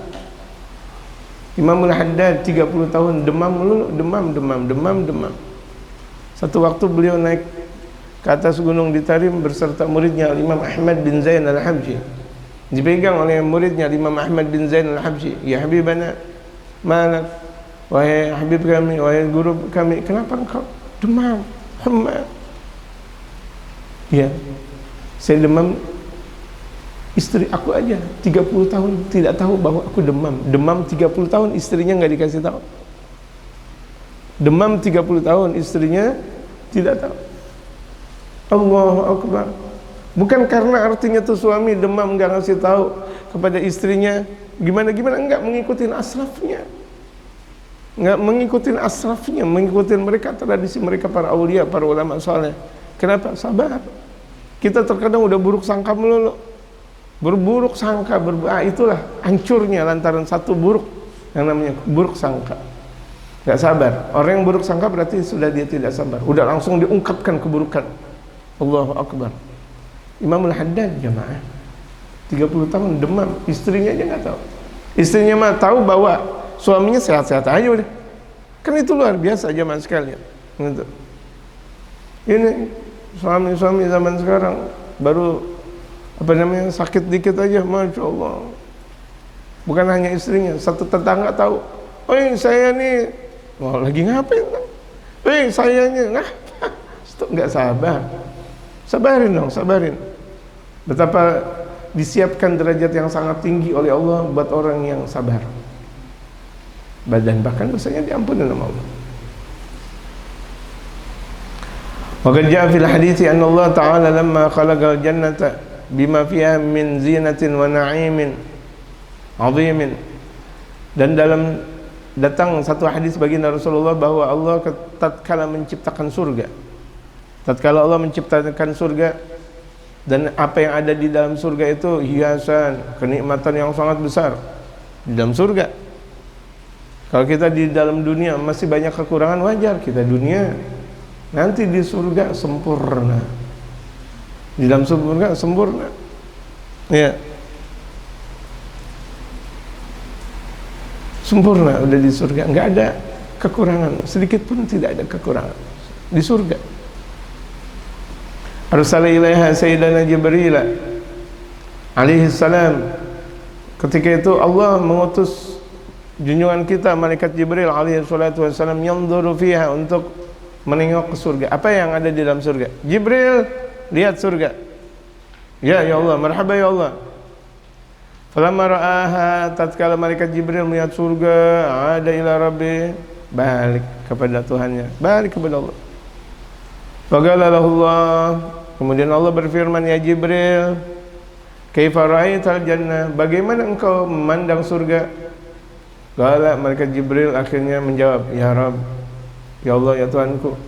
Imamul Haddad 30 tahun demam melulu, demam. Satu waktu beliau naik ke atas gunung di Tarim berserta muridnya Imam Ahmad bin Zain al-Habsyi. Dipegang oleh muridnya Imam Ahmad bin Zain al-Habsyi. Ya Habibana, malak, wahai Habib kami, wahai guru kami, kenapa engkau demam, humma? Ya, saya demam Istri aku aja 30 tahun tidak tahu bahwa aku demam. Demam 30 tahun istrinya nggak dikasih tahu. Demam 30 tahun istrinya tidak tahu. Allahu Akbar. Bukan karena artinya tuh suami demam nggak ngasih tahu kepada istrinya gimana-gimana, enggak, mengikuti asrafnya. Enggak mengikuti asrafnya, mengikuti mereka, tradisi mereka, para aulia, para ulama saleh. Kenapa? Sabar. Kita terkadang udah buruk sangka melulu. Berburuk sangka, itulah hancurnya lantaran satu buruk yang namanya buruk sangka. Gak sabar. Orang yang buruk sangka berarti sudah dia tidak sabar. Udah langsung diungkapkan keburukan. Allahu Akbar. Imamul Haddad jamaah 30 tahun demam, istrinya aja nggak tahu. Istrinya mah tahu bahwa suaminya sehat-sehat aja udah. Kan itu luar biasa jamaah sekalian. Gitu. Ini suami-suami zaman sekarang baru sakit dikit aja, masya Allah. Bukan hanya istrinya, satu tetangga tahu. Oh saya nih, lagi ngapain? Saya nih, nggak sabar. Sabarin dong, sabarin. Betapa disiapkan derajat yang sangat tinggi oleh Allah buat orang yang sabar. Bahkan dosanya diampuni sama Allah. Wa qad jaa fil hadithi anna Allah Ta'ala lamma khalaqal jannata bima fiha min zinatin wa na'imin 'azimin. Dan dalam datang satu hadis baginda Rasulullah bahwa Allah tatkala menciptakan surga, tatkala Allah menciptakan surga dan apa yang ada di dalam surga itu hiasan, kenikmatan yang sangat besar di dalam surga. Kalau kita di dalam dunia masih banyak kekurangan, wajar. Kita dunia, nanti di surga sempurna. Di dalam surga sempurna. Ya. Sempurna udah di surga, enggak ada kekurangan, sedikit pun tidak ada kekurangan di surga. Arsala ilaiha sayyidana Jibril alaihi salam. Ketika itu Allah mengutus junjungan kita malaikat Jibril alaihi salatu wasallam yanzuru fiha, untuk menengok ke surga. Apa yang ada di dalam surga? Jibril, lihat surga. Ya Allah, marhaba ya Allah. Falamma ra'aha, tatkala malaikat Jibril melihat surga, ada ila rabbi, balik kepada Tuhannya, balik kepada Allah. Faqala lahu Allah, kemudian Allah berfirman, ya Jibril, kaifa ra'aital jannah, bagaimana engkau memandang surga? Qala, malaikat Jibril akhirnya menjawab, ya Rabb, ya Allah, ya Tuhanku,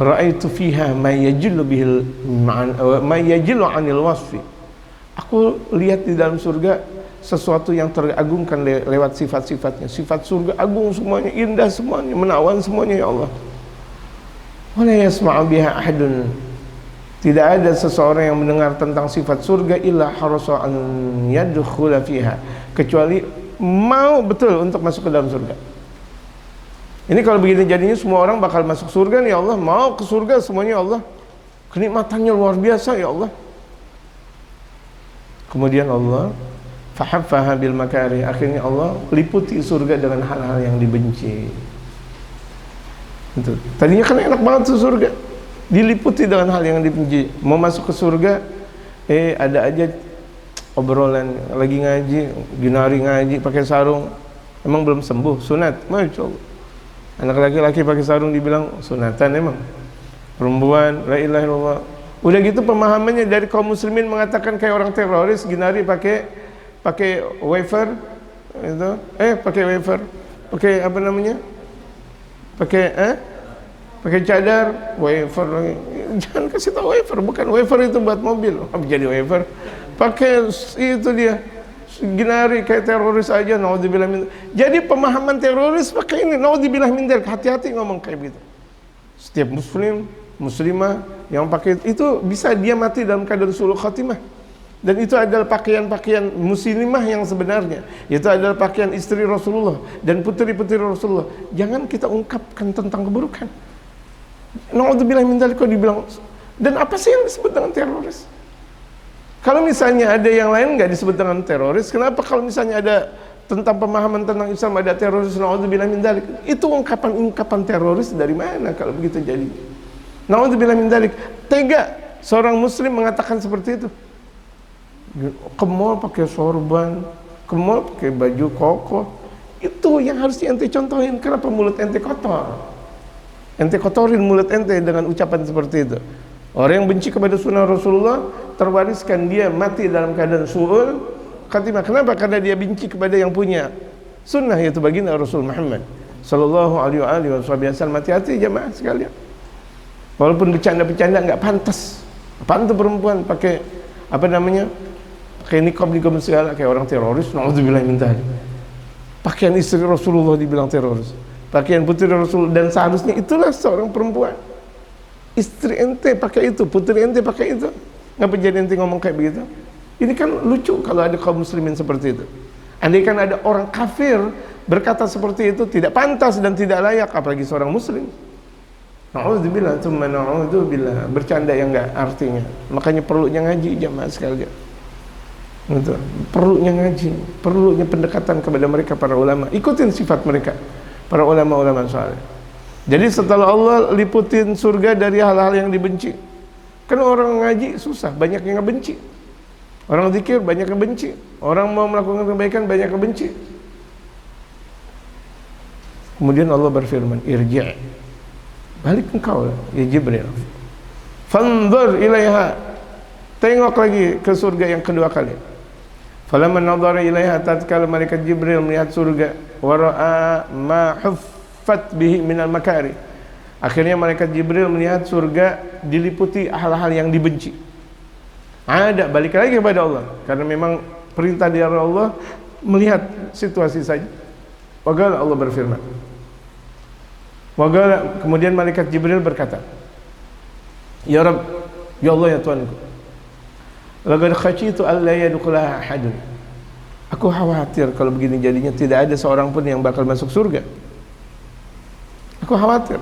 ra'aitu fiha ma yajillu bihil ma yajillu 'anil wasfi. Aku lihat di dalam surga sesuatu yang teragungkan lewat sifat-sifatnya. Sifat surga agung semuanya, indah semuanya, menawan semuanya ya Allah. Wala yasma'u biha ahadun. Tidak ada seseorang yang mendengar tentang sifat surga illa harasa an yadkhula fiha, kecuali mau betul untuk masuk ke dalam surga. Ini kalau begini jadinya semua orang bakal masuk surga nih ya Allah, mau ke surga semuanya ya Allah. Kenikmatannya luar biasa ya Allah. Kemudian Allah fahaffaha bil makari, akhirnya Allah liputi surga dengan hal-hal yang dibenci. Itu. Tadinya kan enak banget tuh surga, diliputi dengan hal yang dibenci. Mau masuk ke surga, ada aja obrolan, lagi ngaji, ginari ngaji pakai sarung, emang belum sembuh, sunat, masya Allah. Anak laki-laki pakai sarung dibilang sunatan emang. Perempuan, la ilaha illallah. Udah gitu pemahamannya dari kaum muslimin mengatakan kayak orang teroris, ginari pakai wafer itu, pakai wafer, pakai apa namanya? Pakai cadar, wafer. Jangan kasih tahu wafer, bukan wafer itu buat mobil. Apa jadi wafer? Pakai itu dia. Ginari kayak teroris aja, naudzubillah min. Jadi pemahaman teroris pakai ini, naudzubillah min dzalik. Hati-hati ngomong kayak gitu. Setiap muslim, muslimah yang pakai itu bisa dia mati dalam keadaan sulul khatimah. Dan itu adalah pakaian-pakaian muslimah yang sebenarnya. Itu adalah pakaian istri Rasulullah dan putri-putri Rasulullah. Jangan kita ungkapkan tentang keburukan. Naudzubillah min dzalik, kok dibilang. Dan apa sih yang disebut dengan teroris? Kalau misalnya ada yang lain nggak disebut dengan teroris, kenapa kalau misalnya ada tentang pemahaman tentang Islam ada teroris, naudzubillah min dzalik? Itu ungkapan teroris dari mana kalau begitu jadi? Naudzubillah min dzalik. Tega seorang muslim mengatakan seperti itu. Ke mall pakai sorban, ke mall pakai baju koko. Itu yang harus ente contohin. Kenapa mulut ente kotor? Ente kotorin mulut ente dengan ucapan seperti itu. Orang yang benci kepada sunnah Rasulullah terwariskan dia mati dalam keadaan su'ul khatimah. Kenapa? Karena dia benci kepada yang punya sunnah, yaitu baginda Rasul Muhammad sallallahu alaihi wasallam. Hati-hati jamaah sekalian. Walaupun bercanda-bercanda enggak pantas. Pantas perempuan pakai apa namanya? Pakai niqab segala kayak orang teroris. Nauzubillah min dzalik. Pakaian istri Rasulullah dibilang teroris. Pakaian putri Rasul, dan seharusnya itulah seorang perempuan. Istri ente pakai itu, putri ente pakai itu. Ngapa jadi ente ngomong kayak begitu? Ini kan lucu kalau ada kaum muslimin seperti itu. Andai kan ada orang kafir berkata seperti itu, tidak pantas dan tidak layak, apalagi seorang muslim. Na'udzubillah, tsumma na'udzubillah. Bercanda yang enggak artinya. Makanya perlunya ngaji jamaah sekalian. Gitu. Perlunya ngaji, perlunya pendekatan kepada mereka para ulama. Ikutin sifat mereka, para ulama-ulama saleh. Jadi setelah Allah liputin surga dari hal-hal yang dibenci. Kan orang ngaji susah, banyak yang benci. Orang zikir banyak yang benci. Orang mau melakukan kebaikan banyak yang benci. Kemudian Allah berfirman, irji', balik engkau ya Jibril. Fanzur ilaiha, tengok lagi ke surga yang kedua kali. Falamma nadhara ilaiha, tatkala malaikat Jibril melihat surga, wa ra'a ma huffat bihi minal makari. Akhirnya malaikat Jibril melihat surga diliputi hal-hal yang dibenci. Ada balik lagi kepada Allah, karena memang perintah dari Allah melihat situasi saja. Waqala, Allah berfirman. Waqala, kemudian malaikat Jibril berkata, ya Rabb, ya Allah ya Tuhanku, laqad khasyitu alla yadkhulaha ahadun. Aku khawatir kalau begini jadinya tidak ada seorang pun yang bakal masuk surga. Aku khawatir.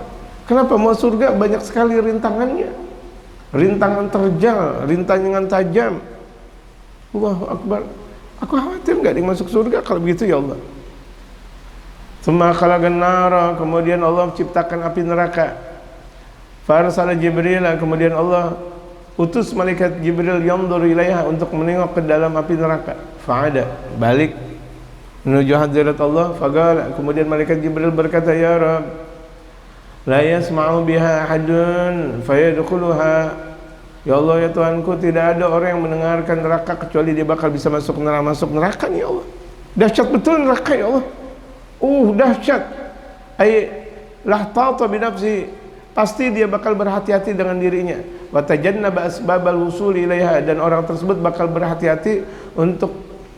Kenapa? Mau surga banyak sekali rintangannya. Rintangan terjal, rintangan tajam. Allahu Akbar. Aku khawatir enggak ada yang masuk surga kalau begitu ya Allah. Tsumma khalaqan nara, kemudian Allah menciptakan api neraka. Farsala Jibril, kemudian Allah utus malaikat Jibril yanzur ilaiha, untuk menengok ke dalam api neraka. Fa'ada, balik menuju hadirat Allah. Faqala, kemudian malaikat Jibril berkata, ya Rabb, la yasma'u biha ahadun fayadkhuluha. Ya Allah ya Tuhanku, tidak ada orang yang mendengarkan neraka kecuali dia bakal bisa masuk neraka nih ya Allah. Dahsyat betul neraka ya Allah. Dahsyat. Ay lahtata bi nafsi, pasti dia bakal berhati-hati dengan dirinya. Wa tajannaba asbabal wusul ilaiha, dan orang tersebut bakal berhati-hati untuk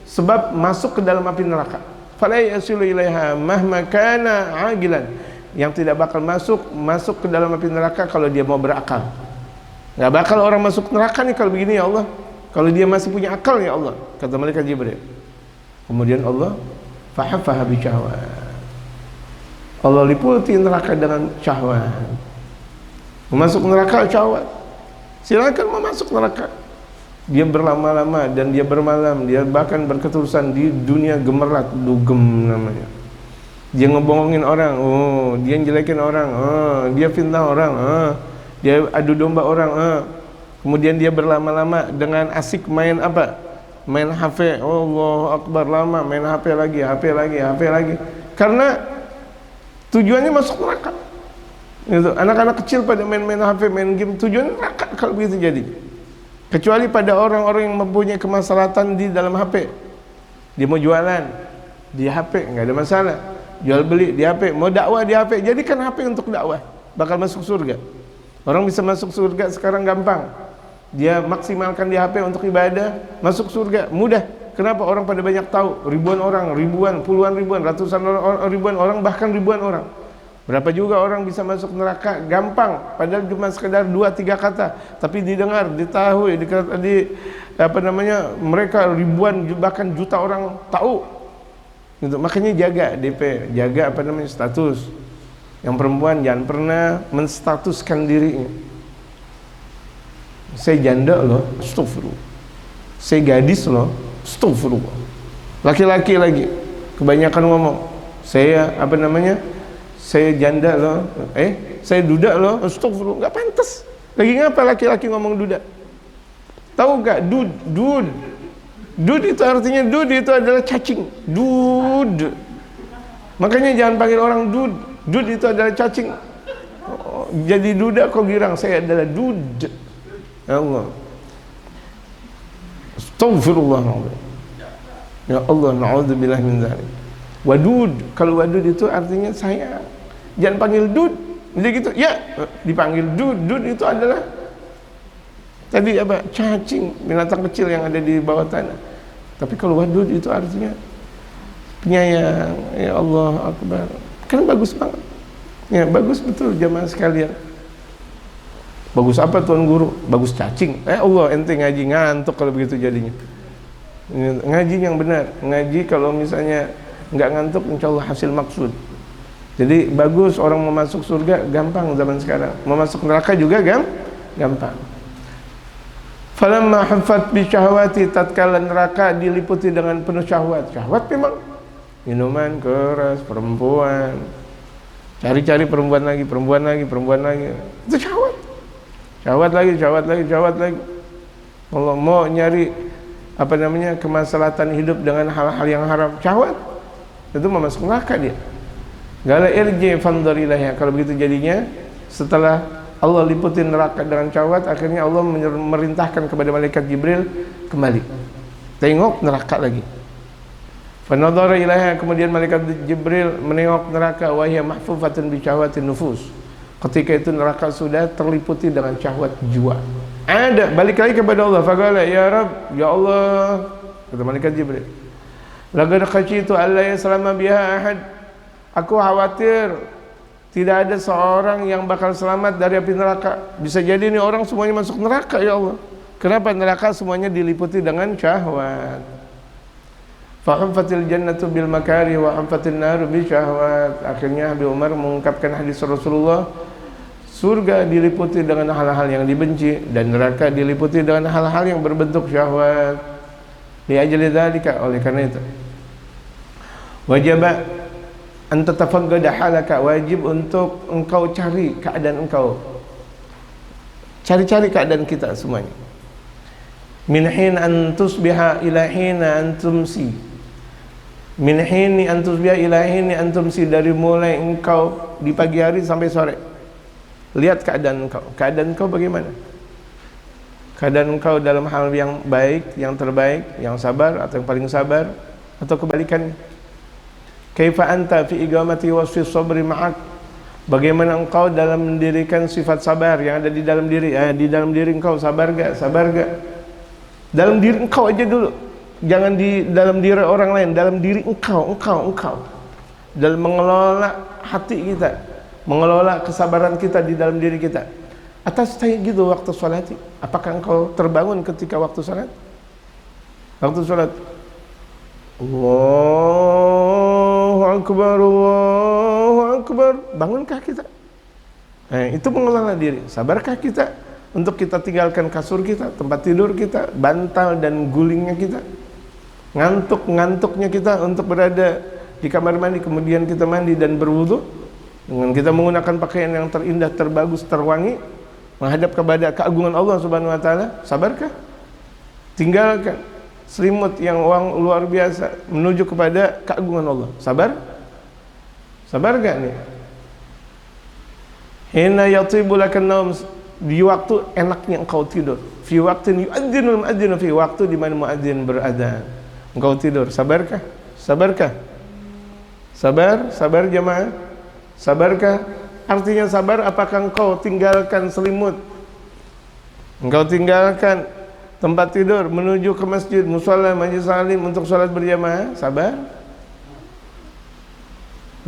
sebab masuk ke dalam api neraka. Fala yasilu ilaiha mahma kana agilan, yang tidak bakal masuk ke dalam api neraka kalau dia mau berakal. Enggak bakal orang masuk neraka nih kalau begini ya Allah, kalau dia masih punya akal ya Allah, kata malaikat Jibril. Kemudian Allah fahafaha bi syahwat, Allah liputi neraka dengan syahwat. Masuk neraka syahwat, silakan mau masuk neraka. Dia berlama-lama dan dia bermalam, dia bahkan berketerusan di dunia gemerlap, dugem namanya. Dia ngebohongin orang, dia jelekin orang, dia fitnah orang, dia adu domba orang, kemudian dia berlama-lama dengan asik main apa? Main HP. Allahu Akbar, lama main HP lagi. Karena tujuannya masuk neraka. Gitu. Anak-anak kecil pada main HP, main game, tujuannya neraka kalau begitu jadi. Kecuali pada orang-orang yang mempunyai kemaslahatan di dalam HP. Dia mau jualan di HP, enggak ada masalah. Jual beli di HP, mau dakwah di HP, jadikan HP untuk dakwah, bakal masuk surga. Orang bisa masuk surga sekarang gampang. Dia maksimalkan di HP untuk ibadah, masuk surga mudah. Kenapa? Orang pada banyak tahu. Ribuan orang, puluhan ribuan, ratusan orang, ribuan orang, bahkan ribuan orang. Berapa juga orang bisa masuk neraka gampang, padahal cuma sekedar 2-3 kata, tapi didengar, diketahui, mereka ribuan bahkan juta orang tahu. Gitu. Makanya jaga DP, jaga status. Yang perempuan jangan pernah menstatuskan dirinya. Saya janda loh, astagfirullah. Saya gadis loh, astagfirullah. Laki-laki lagi kebanyakan ngomong, saya saya janda loh, saya duda loh, astagfirullah. Nggak pantas. Lagi ngapa laki-laki ngomong duda? Tahu gak? Dud Dud itu artinya, dud itu adalah cacing. Dud. Makanya jangan panggil orang dud. Dud itu adalah cacing. Oh, jadi duda kau girang, saya adalah dud. Ya Allah. Astaghfirullahaladzim. Ya Allah, na'udzubillah min dzalik. Wadud, kalau wadud itu artinya sayang. Jangan panggil dud. Jadi gitu, ya dipanggil dud. Dud itu adalah tadi apa? Cacing, binatang kecil yang ada di bawah tanah. Tapi kalau wadud itu artinya penyayang. Ya Allah akbar. Kan bagus banget. Ya, bagus betul jamaah sekalian. Bagus apa tuan guru? Bagus cacing. Allah, ente ngaji ngantuk kalau begitu jadinya. Ngaji yang benar. Ngaji kalau misalnya nggak ngantuk, insya Allah hasil maksud. Jadi bagus orang mau masuk surga gampang zaman sekarang. Mau masuk neraka juga gampang. Falamma haffat bi syahwati, tatkala neraka diliputi dengan penuh syahwat. Syahwat memang minuman keras, perempuan. Cari-cari perempuan lagi. Itu syahwat. Syahwat lagi. Kalau mau nyari kemaslahatan hidup dengan hal-hal yang haram, syahwat. Itu mau masuk neraka dia. Gala irji fanzur ilaiha. Kalau begitu jadinya setelah Allah liputin neraka dengan syahwat, akhirnya Allah merintahkan kepada malaikat Jibril kembali. Tengok neraka lagi. Fanadhara ilaiha, kemudian malaikat Jibril menengok neraka, wa hiya mahfufatun bi syahwatin nufus. Ketika itu neraka sudah terliputi dengan syahwat jiwa. Ada, balik lagi kepada Allah. Faqala ya Rabb, ya Allah, kata malaikat Jibril, laqad khasyitu alla yaslama biha ahad. Aku khawatir tidak ada seorang yang bakal selamat dari api neraka. Bisa jadi ini orang semuanya masuk neraka, ya Allah. Kenapa neraka semuanya diliputi dengan syahwat? Fahumfatil jannatu bil makari wa hamfatil naru bi syahwat. Akhirnya Habib Umar mengungkapkan hadis Rasulullah, surga diliputi dengan hal-hal yang dibenci dan neraka diliputi dengan hal-hal yang berbentuk syahwat. Li ajli dzalika, oleh karena itu wajib an tatafaqqada halaka, wajib untuk engkau cari keadaan engkau. Cari-cari keadaan kita semuanya. Min hin an tusbiha ila hina an tumsi. Min hini an tusbiha ila hini an tumsi, dari mulai engkau di pagi hari sampai sore. Lihat keadaan engkau. Keadaan engkau bagaimana? Keadaan engkau dalam hal yang baik, yang terbaik, yang sabar atau yang paling sabar, atau kebalikannya? Kaifa anta fi iqamati wasfi sabri ma'ak? Bagaimana engkau dalam mendirikan sifat sabar yang ada di dalam diri? Di dalam diri engkau sabar gak? Sabar gak? Dalam diri engkau aja dulu. Jangan di dalam diri orang lain, dalam diri engkau. Dalam mengelola hati kita, mengelola kesabaran kita di dalam diri kita. Atas gitu waktu salat. Apakah engkau terbangun ketika waktu salat? Waktu salat, Allahu Akbar, bangunkah kita? Itu mengelola diri. Sabarkah kita untuk kita tinggalkan kasur kita, tempat tidur kita, bantal dan gulingnya kita? Ngantuknya kita untuk berada di kamar mandi, kemudian kita mandi dan berwudu dengan kita menggunakan pakaian yang terindah, terbagus, terwangi, menghadap kepada keagungan Allah Subhanahu wa taala. Sabarkah? Tinggalkan selimut yang luar biasa menuju kepada keagungan Allah. Sabar? Sabar gak nih? Hina yatibu lakan naum, di waktu enaknya engkau tidur. Fi waqtin yu'adzinul mu'adzinu, fi waktu di mana muadzin beradzan engkau tidur. Sabarkah? Sabar jemaah. Sabarkah? Artinya sabar, apakah engkau tinggalkan selimut, engkau tinggalkan tempat tidur menuju ke masjid, musalla, majlis salim untuk salat berjamaah? Sabar.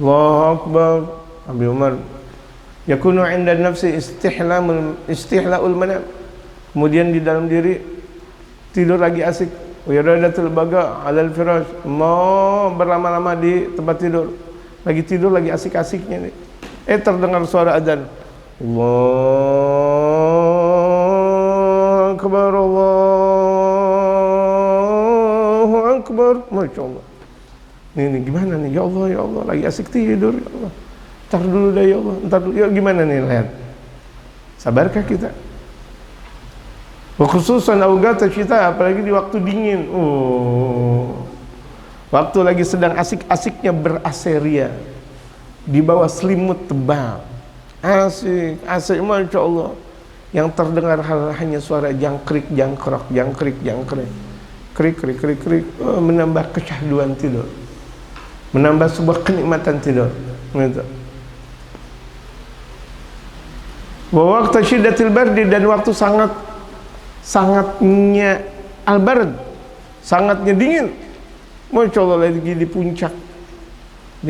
Allahu Akbar. Habib Umar, yakunu 'inda nafsi istihlaul manam. Kemudian di dalam diri tidur lagi asik. Wa iradatul baga 'alal firash, mau berlama-lama di tempat tidur. Lagi tidur lagi asik-asiknya nih. Terdengar suara azan. Allahu Akbar, Allahu Akbar. Masya Allah. Ini gimana nih? Ya Allah, lagi asik tidur, ya Allah. Ntar dulu dah ya Allah, ntar dulu. Ya gimana nih, lihat. Sabarkah kita? Khususan awqat syita, apalagi di waktu dingin. Waktu lagi sedang asik-asiknya beraseria di bawah selimut tebal. Asik, asik, masya Allah. Yang terdengar hanya suara jangkrik, jangkrak, jangkrik, jangkrik, krik, krik, krik, krik. Menambah kesyahduan tidur, menambah sebuah kenikmatan tidur. Gitu. Wa waqta syiddatil bardi, dan waktu sangatnya al-bard, sangatnya dingin. Masya Allah, lagi di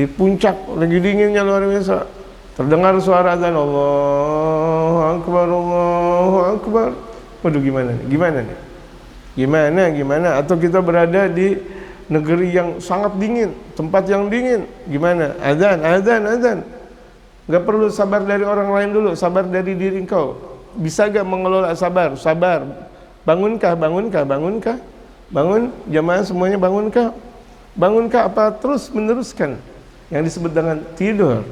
puncak lagi dinginnya luar biasa, terdengar suara azan, Allahu Akbar, Allahu Akbar. Waduh, gimana nih? Gimana? Atau kita berada di negeri yang sangat dingin, tempat yang dingin, gimana? Azan. Gak perlu sabar dari orang lain dulu, sabar dari diri engkau. Bisa gak mengelola sabar? Bangunkah? Bangun, jamaah semuanya bangunkah apa terus meneruskan yang disebut dengan tidur?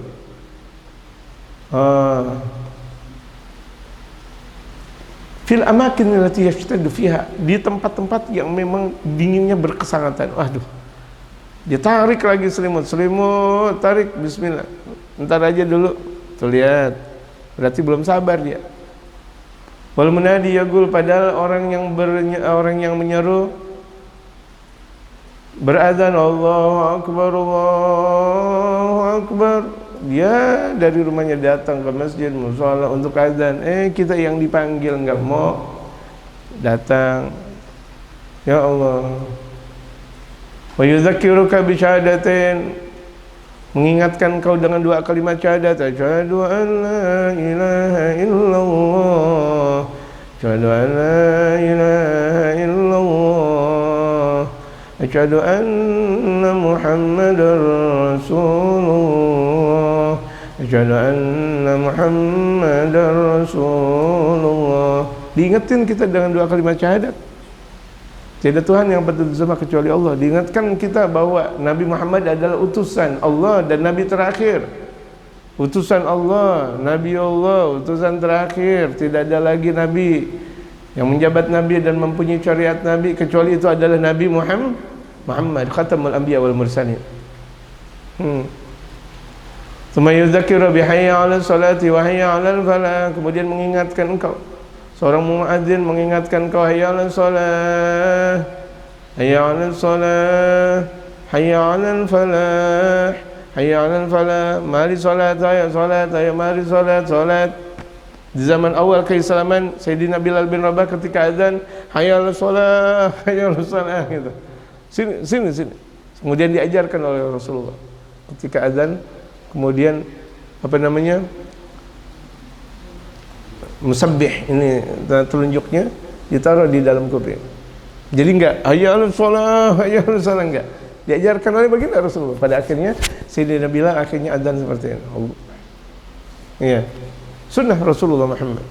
Fil amakin allati yashtaddu fiha, di tempat-tempat yang memang dinginnya berkesangatan. Waduh, dia tarik lagi selimut, tarik, bismillah, ntar aja dulu, tuh lihat, berarti belum sabar dia. Wal munadi yaqul, padahal orang yang menyeru berazan Allahu Akbar, dia dari rumahnya datang ke masjid mushola untuk azan. Kita yang dipanggil enggak mau datang. Ya Allah. Wa yudzakiruka bi syahadatain, mengingatkan kau dengan dua kalimat syahadat. Asyhadu an la ilaha illallah, asyhadu an la ilaha illallah, asyhadu anna Muhammadar Rasulullah, asyhadu anna Muhammadar Rasulullah. Diingetin kita dengan dua kalimat syahadat. Tidak Tuhan yang patut disembah kecuali Allah. Diingatkan kita bahwa Nabi Muhammad adalah utusan Allah dan Nabi terakhir. Utusan Allah, Nabi Allah, utusan terakhir. Tidak ada lagi Nabi yang menjabat Nabi dan mempunyai syariat Nabi kecuali itu adalah Nabi Muhammad khatamul anbiya wal mursalin. Tsumma yudzakiru bi hayya 'alal salati wa hayya 'alal falah, kemudian mengingatkan engkau. Seorang muadzin mengingatkan kau, hayya 'alal salah, hayya 'alal salah, hayya 'alal falah, hayya 'alal falah. Mari salat, ayo mari salat. Di zaman awal keislaman, Sayyidina Bilal bin Rabah ketika azan, hayya 'alal salah, hayya 'alal salah gitu. Sini. Kemudian diajarkan oleh Rasulullah ketika azan, kemudian musabbih ini telunjuknya ditaruh di dalam kuping. Jadi enggak hayya 'alal shalah, hayya 'alal salah, enggak. Diajarkan oleh baginda Rasulullah. Pada akhirnya Sayyidina Bilal akhirnya azan seperti ini. Iya. Sunnah Rasulullah Muhammad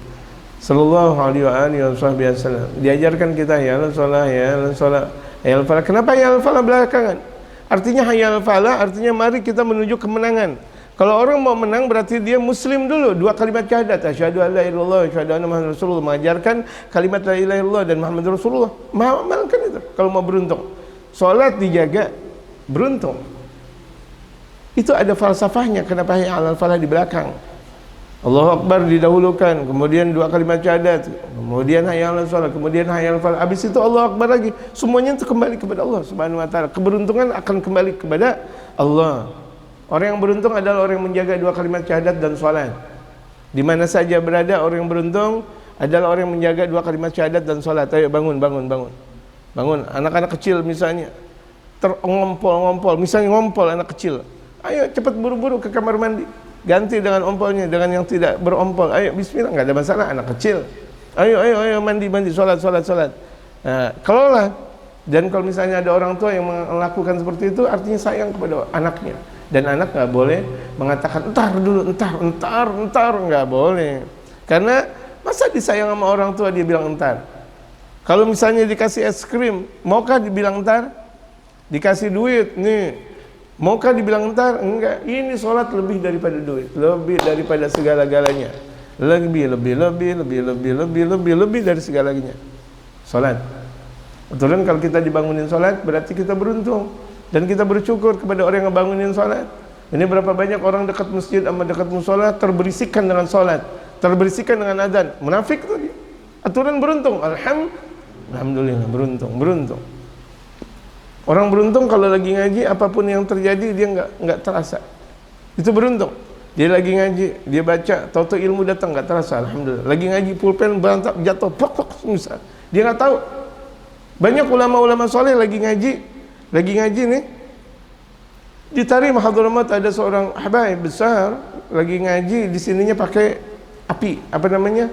sallallahu alaihi wasallam. Diajarkan kita hayya 'alal shalah, hayya 'alal salah, hayya 'alal falah. Kenapa hayya 'alal falah belakangan? Artinya hayya 'alal falah artinya mari kita menuju kemenangan. Kalau orang mau menang berarti dia muslim dulu. Dua kalimat syahadat, asyhadu an la ilaha illallah, asyhadu anna Muhammadar Rasulullah, mengajarkan kalimat la ilaha illallah dan Muhammad Rasulullah. Mengamalkan itu kalau mau beruntung. Salat dijaga, beruntung. Itu ada falsafahnya kenapa hayya 'alal falah di belakang. Allahu Akbar didahulukan, kemudian dua kalimat syahadat, kemudian hayya 'alal shalah, kemudian hayya 'alal falah. Habis itu Allahu Akbar lagi. Semuanya itu kembali kepada Allah Subhanahu wa taala. Keberuntungan akan kembali kepada Allah. Orang yang beruntung adalah orang yang menjaga dua kalimat syahadat dan salat. Di mana saja berada orang yang beruntung adalah orang yang menjaga dua kalimat syahadat dan salat. Ayo bangun. Anak-anak kecil misalnya ngompol, misalnya ngompol anak kecil. Ayo cepat buru-buru ke kamar mandi. Ganti dengan ompolnya dengan yang tidak berompol. Ayo bismillah, enggak ada masalah anak kecil. Ayo mandi, salat. Nah, kelola. Dan kalau misalnya ada orang tua yang melakukan seperti itu artinya sayang kepada anaknya. Dan anak nggak boleh mengatakan entar dulu, entar, nggak boleh. Karena masa disayang sama orang tua dia bilang entar. Kalau misalnya dikasih es krim, maukah dibilang entar? Dikasih duit, nih, maukah dibilang entar? Enggak. Ini sholat lebih daripada duit, lebih daripada segala-galanya, lebih dari segalanya. Salat. Betulan kalau kita dibangunin salat berarti kita beruntung dan kita bersyukur kepada orang yang ngebangunin salat. Ini berapa banyak orang dekat masjid sama dekat musola terberisikan dengan salat, terberisikan dengan azan. Munafik tu dia. Aturan beruntung. Alhamdulillah beruntung. Orang beruntung kalau lagi ngaji apapun yang terjadi dia enggak terasa. Itu beruntung. Dia lagi ngaji, dia baca, tahu-tahu ilmu datang enggak terasa. Alhamdulillah. Lagi ngaji pulpen berantak jatuh, plok susah. Dia enggak tahu. Banyak ulama-ulama soleh lagi ngaji nih. Di Tarim Hadramaut ada seorang habaib besar lagi ngaji, di sininya pakai api, apa namanya?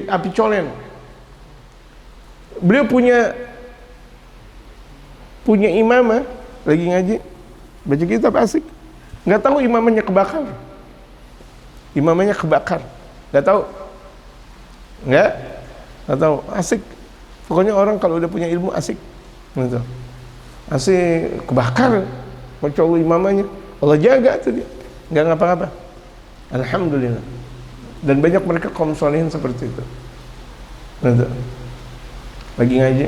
Api colen. Beliau punya imamah lagi ngaji, baca kitab asik. Enggak tahu imamahnya kebakar. Enggak tahu. Enggak tahu, asik. Pokoknya orang kalau udah punya ilmu asik. Gitu. Asik kebakar. Macam Allah imamahnya, Allah jaga tuh dia, nggak ngapa-ngapa. Alhamdulillah. Dan banyak mereka kaum solehin seperti itu. Gitu. Lagi ngaji,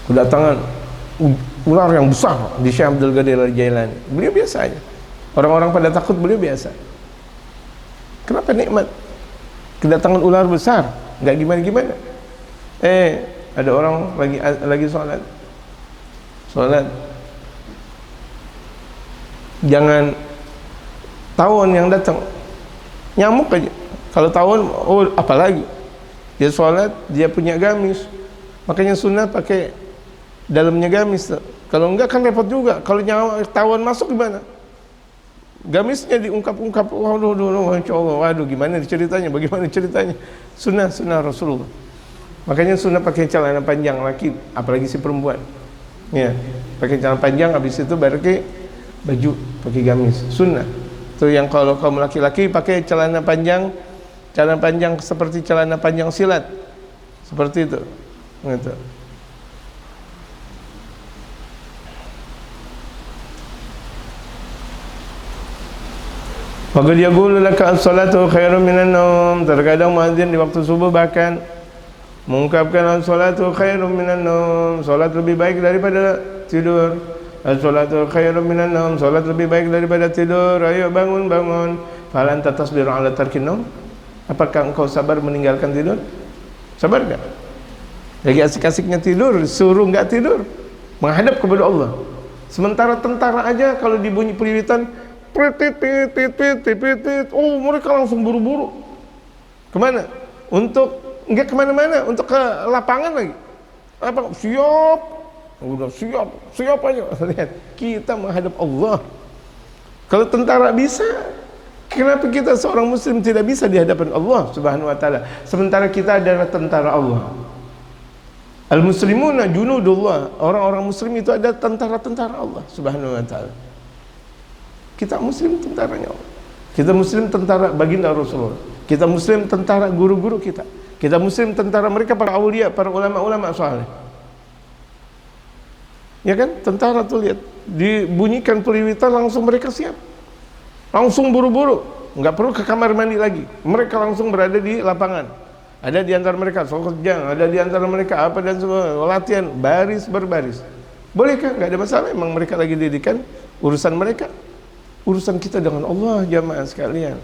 kedatangan ular yang besar di Syekh Abdul Qadir Al-Jailani. Beliau biasa aja. Orang-orang pada takut, beliau biasa. Kenapa nikmat? Kedatangan ular besar, nggak gimana-gimana. Ada orang lagi sholat. Jangan tawon yang datang, nyamuk aja. Kalau tawon, apalagi dia sholat, dia punya gamis, makanya sunnah pakai dalamnya gamis. Kalau enggak kan repot juga. Kalau tawon masuk gimana? Gamisnya diungkap-ungkap. Waduh, Masya Allah. Waduh, gimana ceritanya? Bagaimana ceritanya? Sunnah Rasulullah. Makanya sunnah pakai celana panjang laki, apalagi si perempuan. Ya, pakai celana panjang, habis itu baru ke baju, pakai gamis. Sunnah. Itu yang kalau kaum laki-laki pakai celana panjang seperti celana panjang silat. Seperti itu. Gitu. Maka dia qulu laka as-salatu khairun minan naum. Terkadang muadzin di waktu subuh bahkan mengungkapkan as-salatu khairun minan naum, salat lebih baik daripada tidur. As-salatu khairun minan naum, salat lebih baik daripada tidur. Ayo bangun. Fal anta tasbiru ala tarkin naum? Apakah engkau sabar meninggalkan tidur? Sabar enggak? Lagi asik-asiknya tidur, suruh enggak tidur, menghadap kepada Allah. Sementara tentara aja kalau dibunyi periwitan, mereka langsung buru-buru. Kemana? Enggak kemana-mana, untuk ke lapangan lagi. Siap. Udah siap aja. Lihat, kita menghadap Allah. Kalau tentara bisa, kenapa kita seorang muslim tidak bisa di hadapan Allah Subhanahu wa taala? Sementara kita adalah tentara Allah. Al-muslimuna junudullah. Orang-orang muslim itu ada tentara-tentara Allah Subhanahu wa taala. Kita muslim tentaranya Allah. Kita muslim tentara baginda Rasulullah. Kita muslim tentara guru-guru kita. Kita muslim tentara mereka para aulia, para ulama-ulama saleh. Ya kan? Tentara tuh lihat, dibunyikan periwitan langsung mereka siap. Langsung buru-buru, enggak perlu ke kamar mandi lagi. Mereka langsung berada di lapangan. Ada di antara mereka sokejang, ada di antara mereka apa dan semua latihan baris berbaris. Bolehkah? Enggak ada masalah, memang mereka lagi didikan, urusan mereka. Urusan kita dengan Allah jamaah sekalian.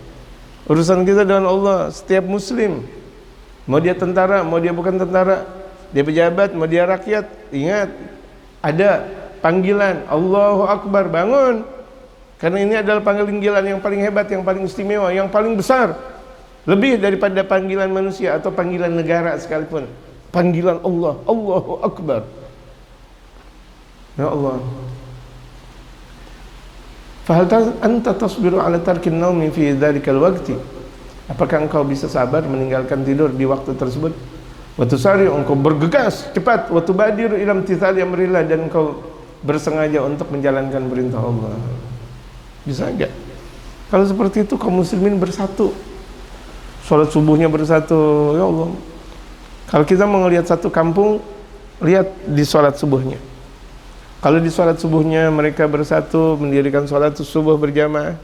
Urusan kita dengan Allah, setiap muslim. Mau dia tentara, mau dia bukan tentara, dia pejabat, mau dia rakyat, ingat ada panggilan Allahu Akbar, bangun. Karena ini adalah panggilan yang paling hebat, yang paling istimewa, yang paling besar. Lebih daripada panggilan manusia atau panggilan negara sekalipun. Panggilan Allah, Allahu Akbar. Ya Allah. Fahal anta tasbiru ala tarkin naumi fi dzalikal waqti? Apakah engkau bisa sabar meninggalkan tidur di waktu tersebut? Wa tusari, engkau bergegas cepat, wa tubadiru ila imtithali amrillah, dan engkau bersengaja untuk menjalankan perintah Allah. Bisa enggak? Kalau seperti itu kaum muslimin bersatu. Salat subuhnya bersatu, ya Allah. Kalau kita mau ngelihat satu kampung, lihat di salat subuhnya. Kalau di salat subuhnya mereka bersatu mendirikan salat subuh berjamaah.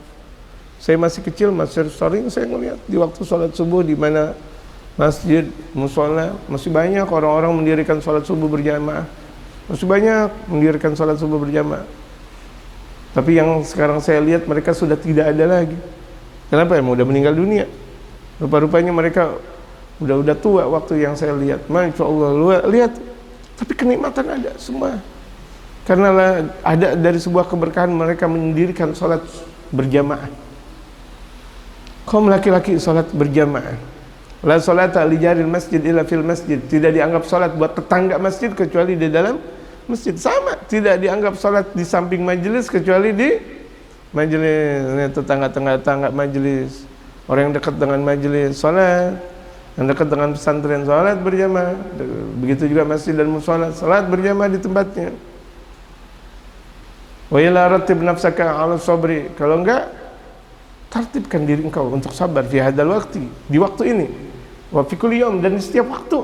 Saya masih kecil, masih sering saya melihat di waktu salat subuh di mana masjid, musola, masih banyak orang-orang mendirikan sholat subuh berjamaah. Masih banyak mendirikan sholat subuh berjamaah. Tapi yang sekarang saya lihat mereka sudah tidak ada lagi. Kenapa ya? Udah meninggal dunia. Rupa-rupanya mereka udah tua waktu yang saya lihat. Masya Allah, lihat. Tapi kenikmatan ada semua. Karena ada dari sebuah keberkahan mereka mendirikan sholat berjamaah. Kaum laki-laki sholat berjamaah. La sholata li jaril masjid illa fil masjid. Tidak dianggap sholat buat tetangga masjid kecuali di dalam masjid. Sama, tidak dianggap sholat di samping majelis kecuali di majelis. Tetangga-tetangga majelis, orang yang dekat dengan majelis sholat, yang dekat dengan pesantren sholat berjamaah. Begitu juga masjid dan musola, sholat berjamaah di tempatnya. Wa ila rattib nafsaka 'ala sabri. Kalau enggak, tertibkan diri engkau untuk sabar fi hadzal waqti, di waktu ini. Wa fi kulli yaum, dan di setiap waktu.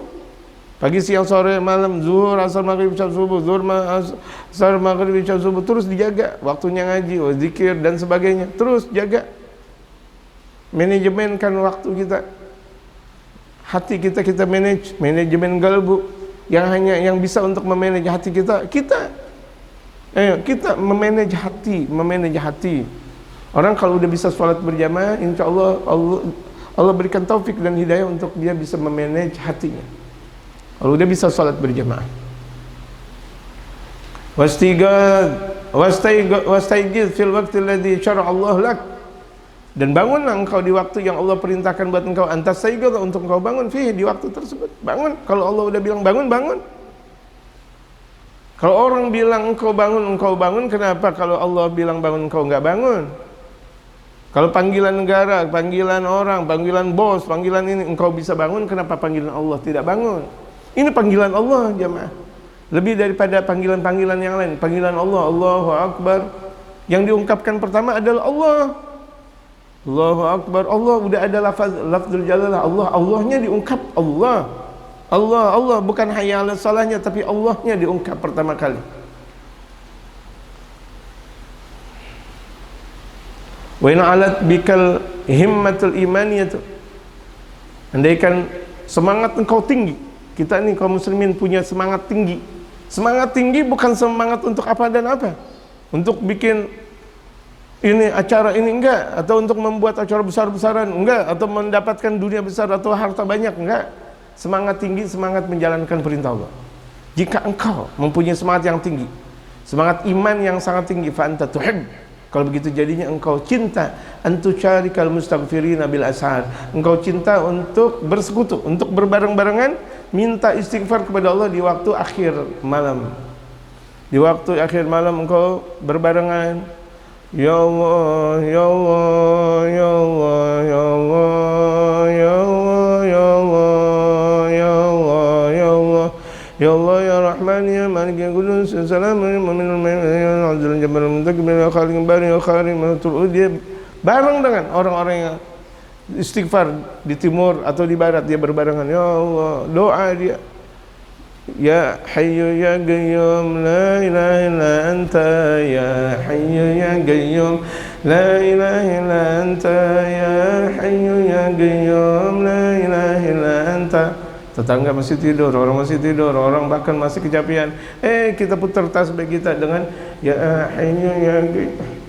Pagi, siang, sore, malam, zuhur, asar, maghrib, isya, subuh, zuhur, asar, maghrib, isya, subuh, terus dijaga. Waktunya ngaji, zikir dan sebagainya, terus jaga. Manajemenkan waktu kita. Hati kita manage, manajemen galbu. Yang bisa untuk memanage hati kita. Kita memanage hati. Orang kalau udah bisa sholat berjamaah, insya Allah berikan taufik dan hidayah untuk dia bisa memanage hatinya. Kalau udah bisa sholat berjamaah. Wastaigiz fil waqti alladhi syara'a Allah lak. Dan bangunlah engkau di waktu yang Allah perintahkan buat engkau. Antas saigil, untuk engkau bangun fihi, di waktu tersebut. Bangun. Kalau Allah udah bilang bangun. Kalau orang bilang engkau bangun, kenapa kalau Allah bilang bangun engkau enggak bangun? Kalau panggilan negara, panggilan orang, panggilan bos, panggilan ini engkau bisa bangun, kenapa panggilan Allah tidak bangun? Ini panggilan Allah, jamaah. Lebih daripada panggilan-panggilan yang lain. Panggilan Allah, Allahu Akbar. Yang diungkapkan pertama adalah Allah. Allahu Akbar. Allah udah ada lafzul jalalah. Allahnya diungkap, Allah, bukan hayya 'alas salahnya, tapi Allahnya diungkap pertama kali. Wa in 'alat bikal himmatul imaniyah. Andaikan semangat engkau tinggi. Kita nih kaum muslimin punya semangat tinggi. Semangat tinggi bukan semangat untuk apa dan apa. Untuk bikin ini acara ini enggak, atau untuk membuat acara besar-besaran enggak, atau mendapatkan dunia besar atau harta banyak enggak. Semangat tinggi, semangat menjalankan perintah Allah. Jika engkau mempunyai semangat yang tinggi, semangat iman yang sangat tinggi, fa anta tuhib. Kalau begitu jadinya engkau cinta antusyarikal mustaghfirina bil ashar. Engkau cinta untuk bersekutu, untuk berbareng-barengan minta istighfar kepada Allah di waktu akhir malam. Di waktu akhir malam engkau berbarengan, ya Allah, ya Allah, ya Allah, ya Allah, ya Allah, ya Allah, ya Allah, ya Allah, ya Allah, ya Rahman, ya Malik, ya Qudus, ya Salam, ya Mu'min, ya Azza Jabbar, Muntakbir, ya Khaliq, Bari, ya Karim, ya Tur'ud. Dia bareng dengan orang-orang yang istighfar di timur atau di barat, dia berbarengan, ya Allah, doa dia, ya Hayyu ya Qayyum la ilaha illa anta, ya Hayyu ya Qayyum la ilaha illa anta, ya Hayyu ya Qayyum la ilaha illa anta. Tetangga masih tidur, orang bahkan masih kecapean. Kita putar tasbih kita dengan ya Hayyu ya Qayyum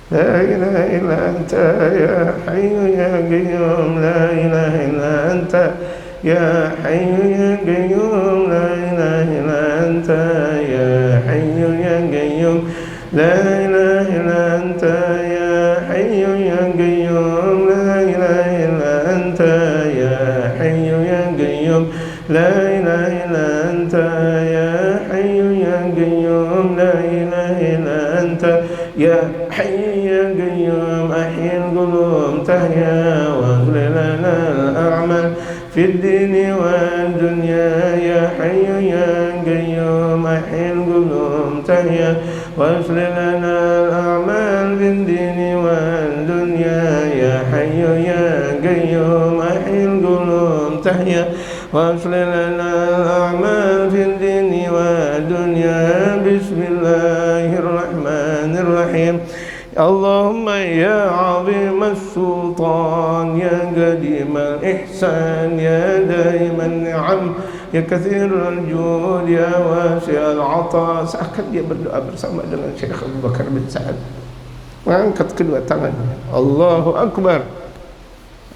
la ilaha illa anta, ya Hayyu ya Qayyum la ilaha illa anta, ya Hayyu ya Qayyum la ilaha illa anta, ya Hayyu ya Qayyum la ilaha illa anta, ya Hayyu ya Qayyum la ilaha illa anta, ya Hayyu ya Qayyum la ilaha illa anta, ya Hayyu ya Qayyum la ilaha illa anta, ya Hayyu ya Qayyum ahyil qulub tahya wa aghlil lana al-a'mal في الدين والدنيا، يا حي يا قيوم أحيي القلوب تحيا واصلح لنا الأعمال في الدين والدنيا، يا حي يا قيوم أحيي القلوب تحيا واصلح لنا الأعمال في الدين والدنيا. بسم الله الرحمن الرحيم. Allahumma ya azimas sultan, ya qadimal ihsan, ya daiman ni'am, ya kathirul jud, ya wasi'al ata. Seakan dia berdoa bersama dengan Syekh Abu Bakar bin Sa'ad, mengangkat kedua tangannya, Allahu Akbar.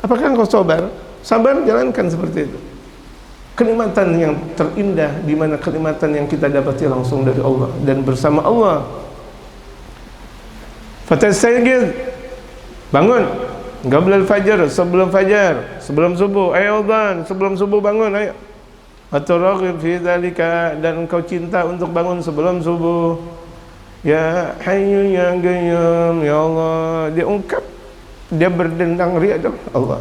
Apakah engkau sabar? Sabar, jalankan seperti itu. Kenikmatan yang terindah, di mana kenikmatan yang kita dapati langsung dari Allah dan bersama Allah. Fatastayghiz, bangun qabla al-fajr, sebelum fajar, sebelum subuh. Ayo adhan, sebelum subuh bangun, ayo. Aturaghib fi dzalika, dan engkau cinta untuk bangun sebelum subuh. Ya Hayyu ya Qayyum, ya Allah. Dia ungkap, dia berdendang riya dengan Allah.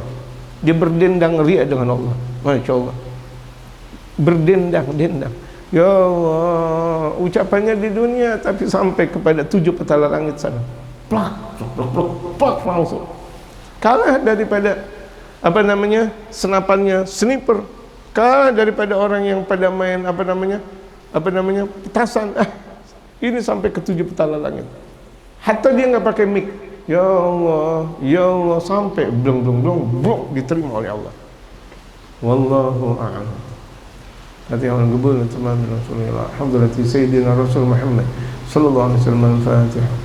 Dia berdendang riya dengan Allah. Masya Allah, berdendang-dendang. Ya Allah, ucapannya di dunia tapi sampai kepada 7 petala langit sana. Plak, plak, plak, plak, langsung. Kalah daripada senapannya sniper. Kalah daripada orang yang pada main petasan. Ini sampai ke 7 petala langit. Hatta dia nggak pakai mic. Ya Allah, sampai blong diterima oleh Allah. Wallahu a'lam. Hati yang qabul tamam Rasulullah. Alhamdulillah Sayyidina Rasul Muhammad sallallahu alaihi wasallam. Al-Fatihah.